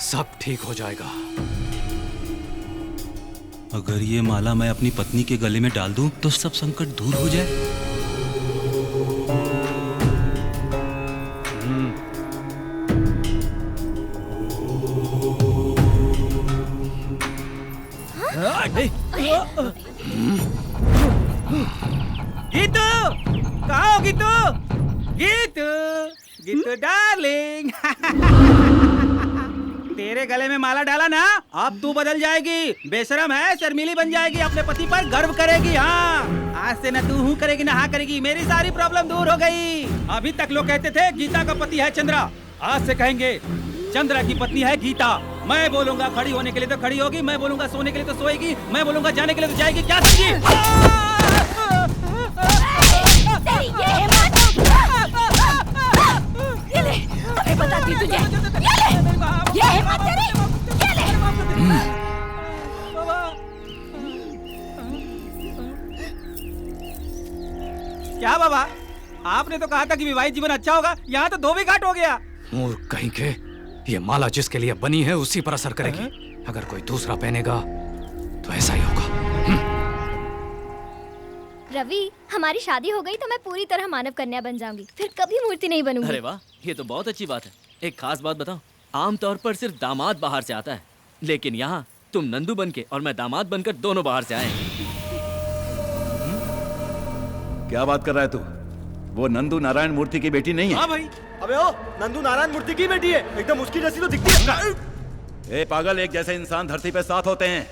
सब ठीक हो जाएगा। अगर ये माला मैं अपनी पत्नी के गले में डाल दूं तो सब संकट दूर हो जाए। गीतू, कहाँ हो गीतू? गीतू, गीतू डार्लिंग। तेरे गले में माला डाला ना, अब तू बदल जाएगी। बेशरम है, शर्मीली बन जाएगी, अपने पति पर गर्व करेगी। हाँ, आज से न तू हूँ करेगी न हाँ करेगी। मेरी सारी प्रॉब्लम दूर हो गई। अभी तक लोग कहते थे गीता का पति है चंद्रा, आज से कहेंगे चंद्रा की पत्नी है गीता। मैं बोलूंगा खड़ी होने के लिए तो खड़ी होगी, मैं बोलूंगा सोने के लिए तो सोएगी, मैं बोलूंगा जाने के लिए तो जाएगी। क्या समझी? अबे बताती तुझे। ये हिम्मत तेरी? ये ले। क्या बाबा, आपने तो कहा था कि विवाहित जीवन अच्छा होगा, यहाँ तो धोबी घाट हो गया। मूर्ख कहीं के, ये माला जिसके लिए बनी है उसी पर असर करेगी। अगर कोई दूसरा पहनेगा तो ऐसा ही होगा। रवि, हमारी शादी हो गई तो मैं पूरी तरह मानव कन्या बन जाऊंगी, फिर कभी मूर्ति नहीं बनूंगी। अरे वाह, ये तो बहुत अच्छी बात है। एक खास बात बताओ, आमतौर पर सिर्फ दामाद बाहर से आता है, लेकिन यहाँ तुम नंदू बन के और मैं दामाद बनकर दोनों बाहर से आए हैं। क्या बात कर रहा है तू? वो नंदू नारायण मूर्ति की बेटी नहीं है? हाँ भाई। अबे ओ, नंदू नारायण मूर्ति की बेटी है, एकदम उसकी जैसी तो दिखती है। ए पागल, एक जैसे इंसान धरती पे 7 होते हैं।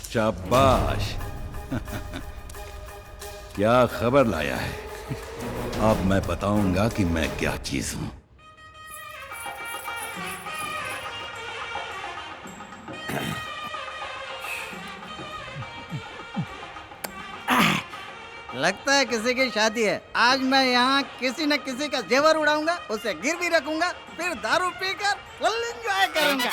शाबाश। क्या खबर लाया है? अब मैं बताऊंगा कि मैं क्या चीज हूं। लगता है किसी की शादी है। आज मैं यहाँ किसी न किसी का जेवर उड़ाऊंगा, उसे गिरवी रखूंगा, फिर दारू पीकर फुल एंजॉय करूंगा।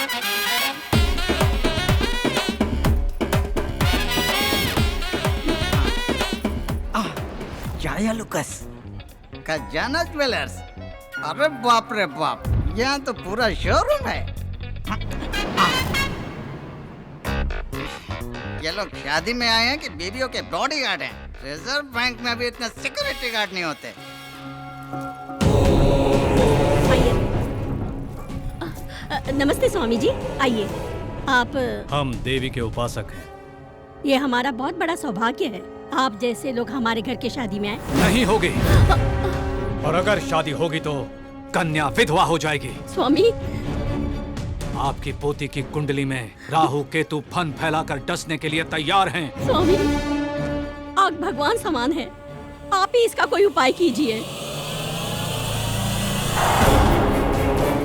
जाया लुकस खजाना ज्वेलर्स। अरे बाप रे बाप, यहाँ तो पूरा शोरूम है। ये लोग शादी में आए हैं कि बीवियों के बॉडीगार्ड हैं? रिजर्व बैंक में भी इतने सिक्योरिटी गार्ड नहीं होते। नमस्ते स्वामी जी, आइए। आप हम देवी के उपासक हैं। ये हमारा बहुत बड़ा सौभाग्य है, आप जैसे लोग हमारे घर की शादी में आए। नहीं होगी, और अगर शादी होगी तो कन्या विधवा हो जाएगी। स्वामी, आपकी पोती की कुंडली में राहु केतु फन फैलाकर डसने के लिए तैयार हैं। स्वामी, आग भगवान समान है, आप ही इसका कोई उपाय कीजिए।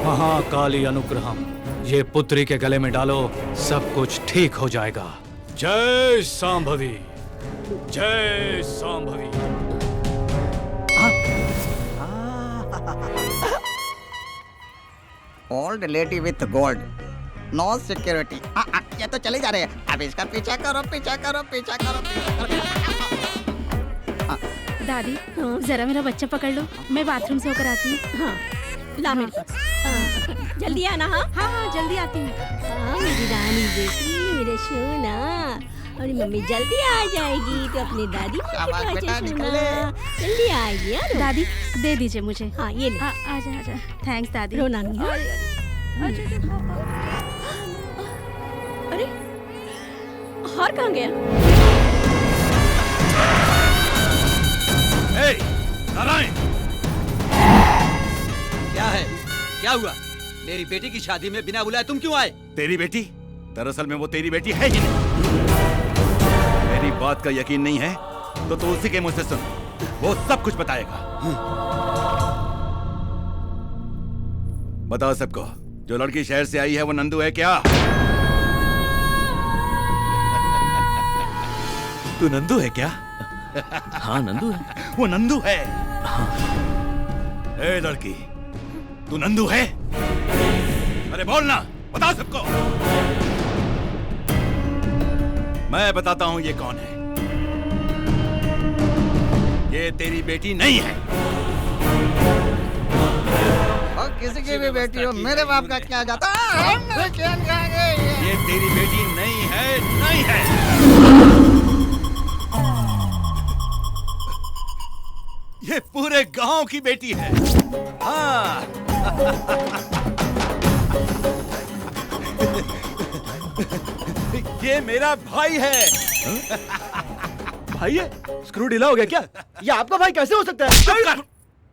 महाकाली अनुग्रहम, ये पुत्री के गले में डालो, सब कुछ ठीक हो जाएगा। जय सांभवी, जय Shambhavi. Old lady with gold, no security. ये तो चले जा रहे हैं। अब इसका पीछा करो, पीछा करो, पीछा करो, पीछा करो। दादी, जरा मेरा बच्चा पकड़ लो, मैं बाथरूम से होकर आती हूँ। हाँ, ला मेरे पास। जल्दी आना। हाँ हाँ हाँ, जल्दी आती हूँ। मेरी रानी बेटी, मेरे सोना, और मम्मी जल्दी आ जाएगी तो अपनी दादी जल्दी आएगी यार। दादी, दे दीजिए मुझे। हाँ, ये ले। आजा आजा। थैंक्स दादी। रोना नहीं। अरे, हार कहाँ गया? नारायण, क्या है? क्या हुआ? मेरी बेटी की शादी में बिना बुलाए तुम क्यों आए? तेरी बेटी? दरअसल में वो तेरी बेटी है ही नहीं। मेरी बात का यकीन नहीं है तो तू उसी के मुंह से सुन, वो सब कुछ बताएगा। बताओ सबको, जो लड़की शहर से आई है वो नंदू है क्या? तू नंदू है क्या? हाँ, नंदू है। वो नंदू है। ए लड़की, तू नंदू है? अरे बोलना, बता सबको। मैं बताता हूं ये कौन है। ये तेरी बेटी नहीं है। और किसी की भी बेटी हो, मेरे बाप का क्या जाता है? ये तेरी बेटी नहीं है, नहीं है। ये पूरे गांव की बेटी है। हाँ। ये मेरा भाई है। भाई है? स्क्रू ढीला हो गया क्या? ये आपका भाई कैसे हो सकता है?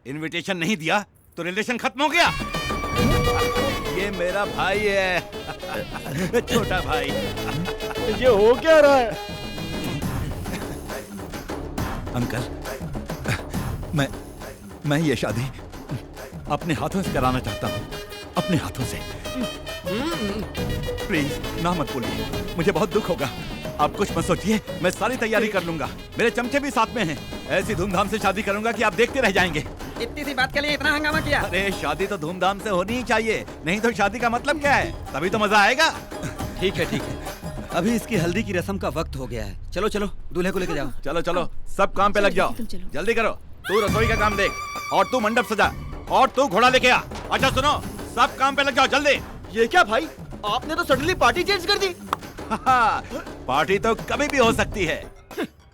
इनविटेशन नहीं दिया तो रिलेशन खत्म हो गया। ये मेरा भाई है, छोटा भाई। ये हो क्या रहा है? अंकल, मैं ये शादी अपने हाथों से कराना चाहता हूँ, अपने हाथों से। प्लीज ना मत बोलिए, मुझे बहुत दुख होगा। आप कुछ मत सोचिए, मैं सारी तैयारी कर लूंगा। मेरे चमचे भी साथ में हैं। ऐसी धूमधाम से शादी करूंगा कि आप देखते रह जाएंगे। इतनी सी बात के लिए इतना हंगामा किया? अरे शादी तो धूमधाम से होनी ही चाहिए, नहीं तो शादी का मतलब क्या है? तभी तो मजा आएगा। ठीक है, ठीक है। अभी इसकी हल्दी की रस्म का वक्त हो गया है। चलो चलो, दूल्हे को लेके जाओ। चलो चलो, सब काम पे लग जाओ, जल्दी करो। तू रसोई का काम देख, और तू मंडप सजा, और तू घोड़ा लेके आ। अच्छा सुनो, सब काम पे लग जाओ जल्दी। ये क्या भाई, आपने तो सडनली पार्टी चेंज कर दी। पार्टी तो कभी भी हो सकती है,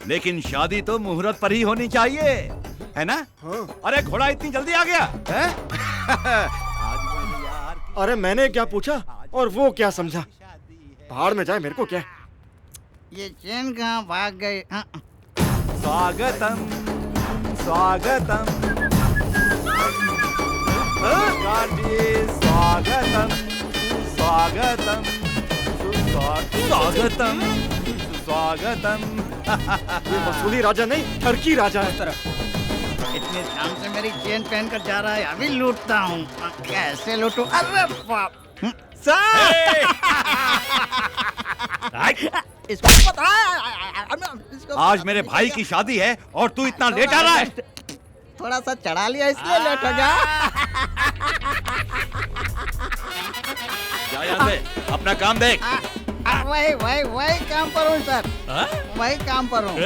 लेकिन शादी तो मुहूर्त पर ही होनी चाहिए, है ना? अरे घोड़ा इतनी जल्दी आ गया है? अरे मैंने क्या पूछा और वो क्या समझा? पहाड़ में जाए, मेरे को क्या? ये चैन कहाँ भाग गए? स्वागतम स्वागतम स्वागतम स्वागतम स्वागतम स्वागतम। ये वसूली राजा नहीं, टर्की राजा है। इतने शाम से मेरी चेन पहन कर जा रहा है, अभी लूटता हूँ। कैसे लूटूं? अरे बाप! इसको पता है आज मेरे भाई की शादी है और तू इतना लेट आ रहा है। थोड़ा सा चढ़ा लिया इसलिए लेट हो गया। जा यहाँ से, अपना काम देख। वही वही वही काम पर हूँ सर, वही काम पर हूँ।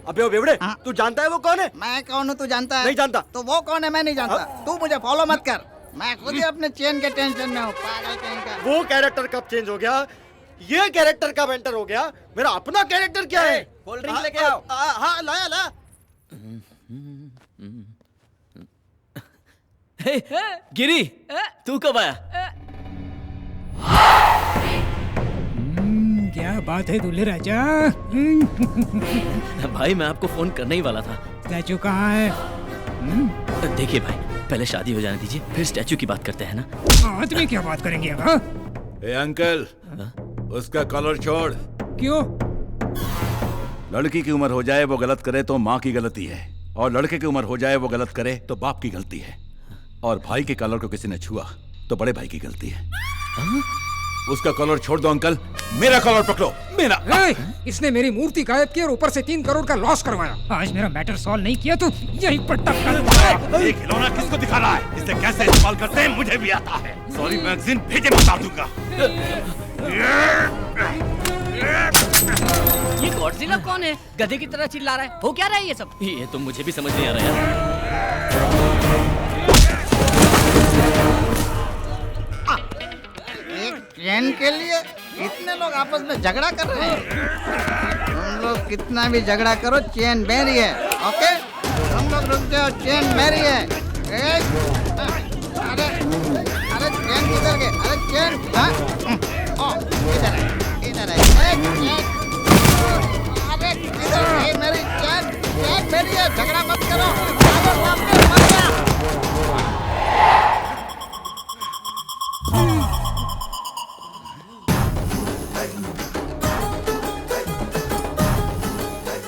अबे ओ बेवड़े, तू जानता है वो कौन है? मैं कौन हूँ तू जानता है? नहीं जानता। तो वो कौन है मैं नहीं जानता। तू मुझे फॉलो मत कर, मैं खुद ही अपने चेन के टेंशन में हूँ। पागल कहीं का। वो कैरेक्टर कब चेंज हो गया? ये कैरेक्टर कब एंटर हो गया? मेरा अपना कैरेक्टर क्या है? कोल्ड ड्रिंक लेके आओ। हाँ लाया ला। गिरी, तू कब आया? क्या बात है दूल्हे राजा? भाई मैं आपको फोन करने ही वाला था। स्टैचू कहाँ है? देखिए भाई, पहले शादी हो जाने दीजिए, फिर स्टैचू की बात करते हैं ना। आदमी क्या बात करेंगे अब? ए अंकल, उसका कॉलर छोड़। क्यों? लड़की की उम्र हो जाए वो गलत करे तो माँ की गलती है, और लड़के की उम्र हो जाए वो गलत करे तो बाप की गलती है, और भाई के कॉलर को किसी ने छुआ तो बड़े भाई की गलती है। उसका कॉलर छोड़ दो अंकल, मेरा कॉलर पकड़ो। मेरा इसने मेरी मूर्ति गायब की और ऊपर से 3 करोड़ का लॉस करवाया। आज मेरा मैटर सॉल्व नहीं किया तो यही पर टपका। ये खिलौना किसको दिखा रहा है? इसे कैसे इस्तेमाल करते हैं मुझे भी आता है। सॉरी मैगजीन भेजे, बता दूंगा। ये गॉडजिला कौन है? गधे की तरह चिल्ला रहा है। हो क्या रहा है ये सब? ये तो मुझे भी समझ नहीं आ रहा यार। एक चैन के लिए इतने लोग आपस में झगड़ा कर रहे हैं। तुम लोग कितना भी झगड़ा करो, चैन मेरी है। ओके, तुम लोग रुक जाओ, चैन मेरी है। अरे अरे चैन किधर गए? अरे चैन इधर है, इधर है। अरे किधर है मेरी चैन? चैन मेरी है, झगड़ा मत करो। मत जा।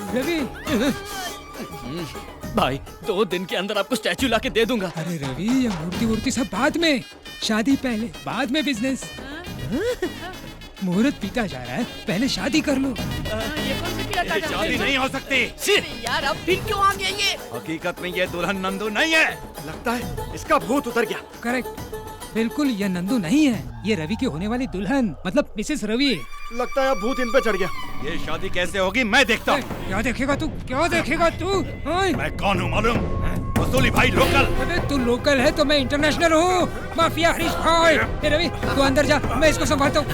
रवि, भाई 2 दिन के अंदर आपको स्टैचू लाके दे दूंगा। अरे रवि, ये मूर्ति वूर्ति सब बाद में, शादी पहले, बाद में बिजनेस। मुहूर्त पीता जा रहा है, पहले शादी कर लो। ये कौन सी पिया शादी नहीं हो सकती यार, अब फिर क्यों आ गए ये? हकीकत में ये दुल्हन नंदू नहीं है। लगता है इसका भूत उतर गया। करेक्ट, बिल्कुल ये नंदू नहीं है, ये रवि की होने वाली दुल्हन मतलब मिसेस रवि। लगता है अब भूत इन पे चढ़ गया। ये शादी कैसे होगी मैं देखता हूँ। क्या देखेगा तू? क्या देखेगा तू? मैं कौन हूँ मालूम? वसूली भाई लोकल। अबे तू लोकल है तो मैं इंटरनेशनल हूँ। माफिया हरीश भाई। ए रवि, तू अंदर जा, मैं इसको संभालता हूँ।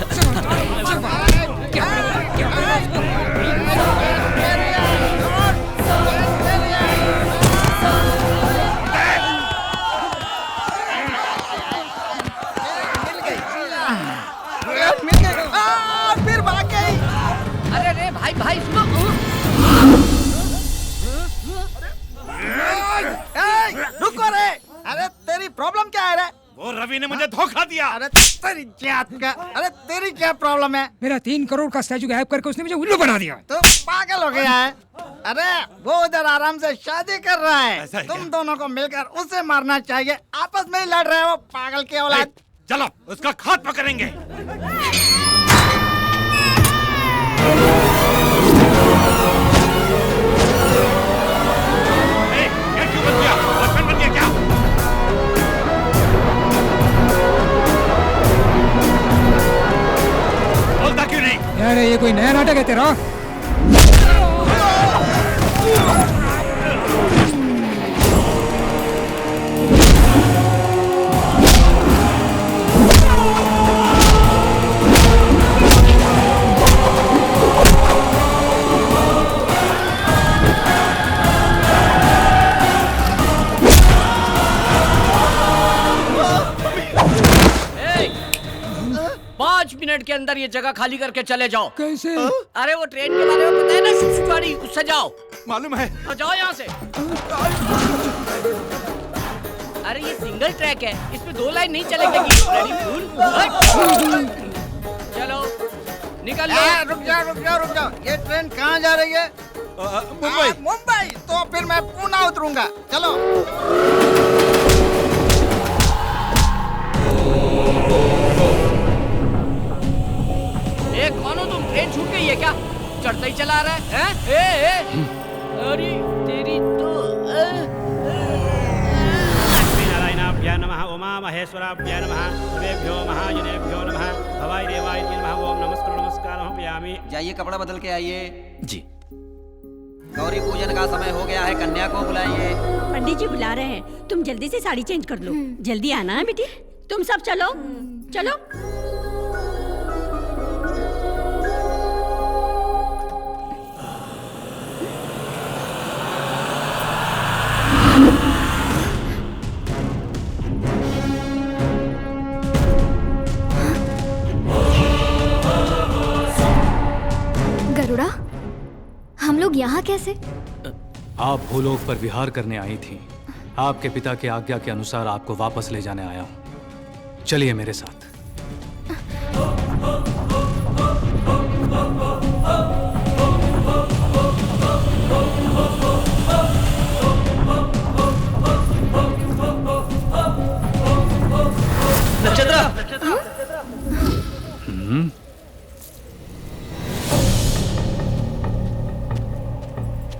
फिर भाग गई। अरे रे भाई भाई सुनो। रुको रे। अरे तेरी प्रॉब्लम क्या है रे? वो रवि ने मुझे धोखा दिया। अरे तेरी जात का, अरे तेरी क्या प्रॉब्लम है? मेरा 3 करोड़ का स्टैचू गायब करके उसने मुझे उल्लू बना दिया। तो पागल हो गया है? अरे वो उधर आराम से शादी कर रहा है, तुम दोनों को मिलकर उसे मारना चाहिए। आपस में ही लड़ रहे हो, पागल के औलाद। चलो उसका खात्मा करेंगे। बोलता क्यों नहीं? यार ये कोई नया नाटक है तेरा? 5 मिनट के अंदर ये जगह खाली करके चले जाओ। कैसे? अरे वो ट्रेन के बारे में पता है ना, शुशुवाड़ी, उससे जाओ। मालूम है। तो जाओ यहाँ से। अरे ये सिंगल ट्रैक है, इसमें 2 लाइन नहीं चलेगी। चलो निकल लो। रुक जाओ। ये ट्रेन कहाँ जा रही है? मुंबई। तो फिर मैं पुणे उतरूंगा। चलो। कौन हो तुम? ट्रेन छूट गई है क्या? चढ़ता ही चला रहा है? हैं? अरे तेरी तो नारायणाभ्यां नमः, उमा महेश्वराभ्यां नमः, सर्वेभ्यो महाजनेभ्यो नमः, भवाय देवाय नमः, ओम नमस्कारं पयामि। जाइए कपड़ा बदल के आइए। जी। गौरी पूजन का समय हो गया है, कन्या को बुलाइए। पंडित जी बुला रहे हैं, तुम जल्दी से साड़ी चेंज कर लो। जल्दी आना है बेटी। तुम सब चलो चलो। गरुड़ा, हम लोग यहाँ कैसे? आप भूलोक पर विहार करने आई थी। आपके पिता की आज्ञा के अनुसार आपको वापस ले जाने आया हूँ। चलिए मेरे साथ।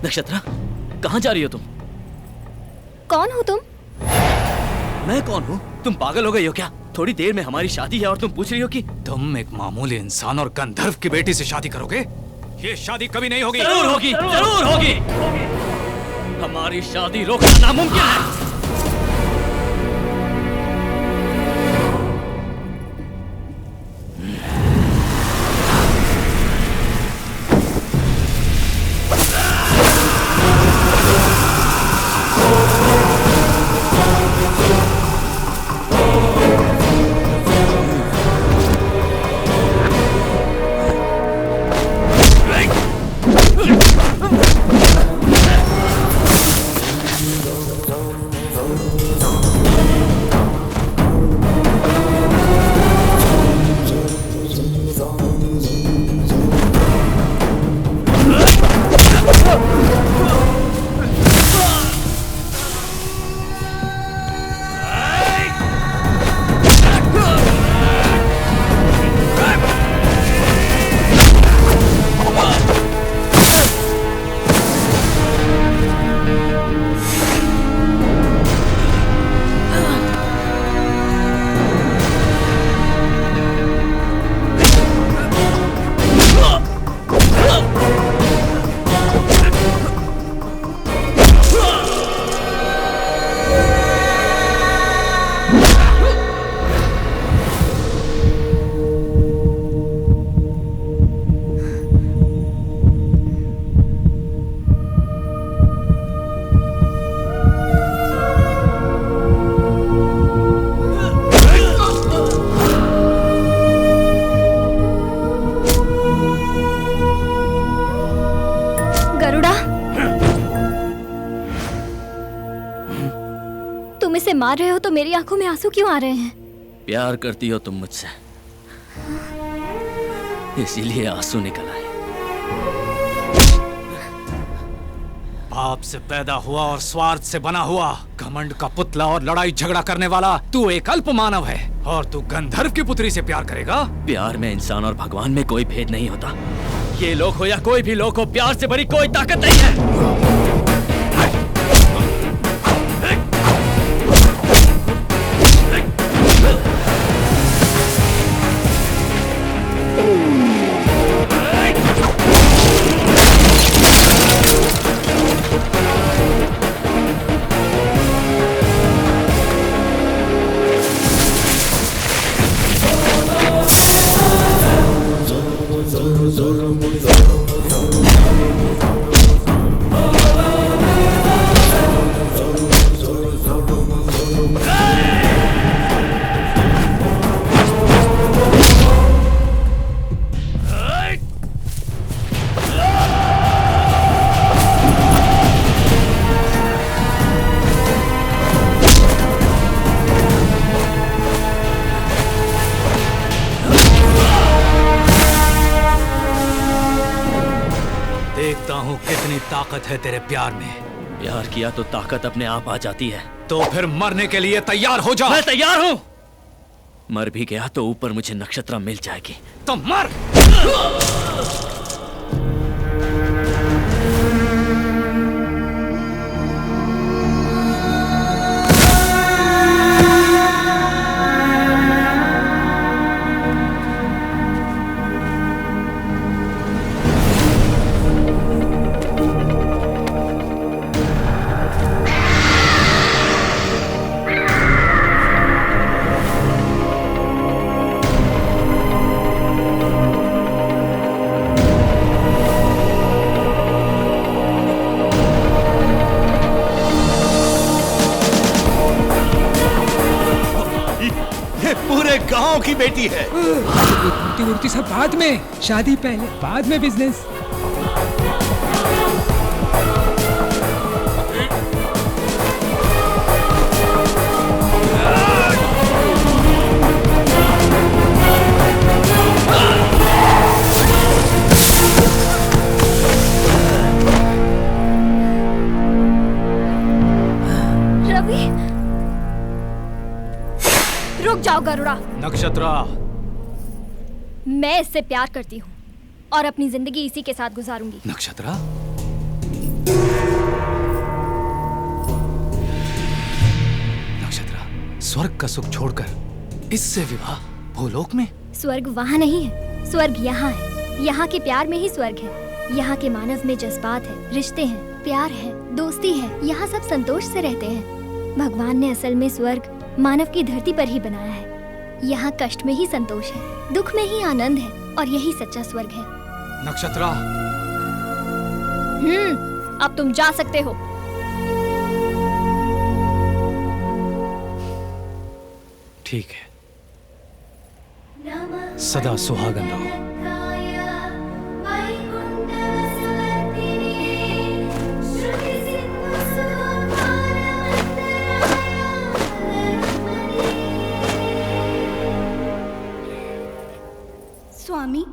नक्षत्रा, कहाँ जा रही हो तुम? कौन हो तुम? मैं कौन हूँ? तुम पागल हो गई हो क्या? थोड़ी देर में हमारी शादी है और तुम पूछ रही हो कि तुम एक मामूली इंसान और गंधर्व की बेटी से शादी करोगे? ये शादी कभी नहीं होगी। जरूर होगी, जरूर होगी। हमारी शादी रोकना नामुमकिन है। मार रहे हो तो मेरी आंखों में आंसू क्यों आ रहे हैं? प्यार करती हो तुम मुझसे, इसीलिए आंसू निकल आए। पाप से पैदा हुआ और स्वार्थ से बना हुआ, घमंड का पुतला और लड़ाई झगड़ा करने वाला तू एक अल्प मानव है, और तू गंधर्व की पुत्री से प्यार करेगा? प्यार में इंसान और भगवान में कोई भेद नहीं होता। ये लोग हो या कोई भी लोग हो, प्यार से बड़ी कोई ताकत नहीं है। ताकत है तेरे प्यार में। प्यार किया तो ताकत अपने आप आ जाती है। तो फिर मरने के लिए तैयार हो जा। मैं तैयार हूं। मर भी गया तो ऊपर मुझे नक्षत्रा मिल जाएगी। तो मर। गांव की बेटी है। मूर्ति वूर्ति सब बाद में, शादी पहले, बाद में बिजनेस। रवि, रुक जाओ गरुड़ा। नक्षत्रा, मैं इससे प्यार करती हूँ और अपनी जिंदगी इसी के साथ गुजारूंगी। नक्षत्रा, नक्षत्रा, स्वर्ग का सुख छोड़कर इससे विवाह भूलोक में? स्वर्ग वहाँ नहीं है, स्वर्ग यहाँ है। यहाँ के प्यार में ही स्वर्ग है। यहाँ के मानव में जज्बात है, रिश्ते हैं, प्यार है, दोस्ती है। यहाँ सब संतोष से रहते हैं। भगवान ने असल में स्वर्ग मानव की धरती पर ही बनाया है। यहाँ कष्ट में ही संतोष है, दुख में ही आनंद है, और यही सच्चा स्वर्ग है। नक्षत्रा, अब तुम जा सकते हो। ठीक है, सदा सुहागन रहो। स्वामी,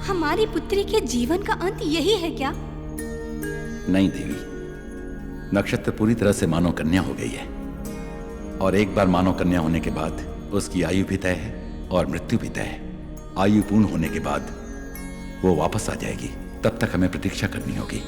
हमारी पुत्री के जीवन का अंत यही है क्या? नहीं देवी, नक्षत्र पूरी तरह से मानव कन्या हो गई है, और एक बार मानव कन्या होने के बाद उसकी आयु भी तय है और मृत्यु भी तय है। आयु पूर्ण होने के बाद वो वापस आ जाएगी, तब तक हमें प्रतीक्षा करनी होगी।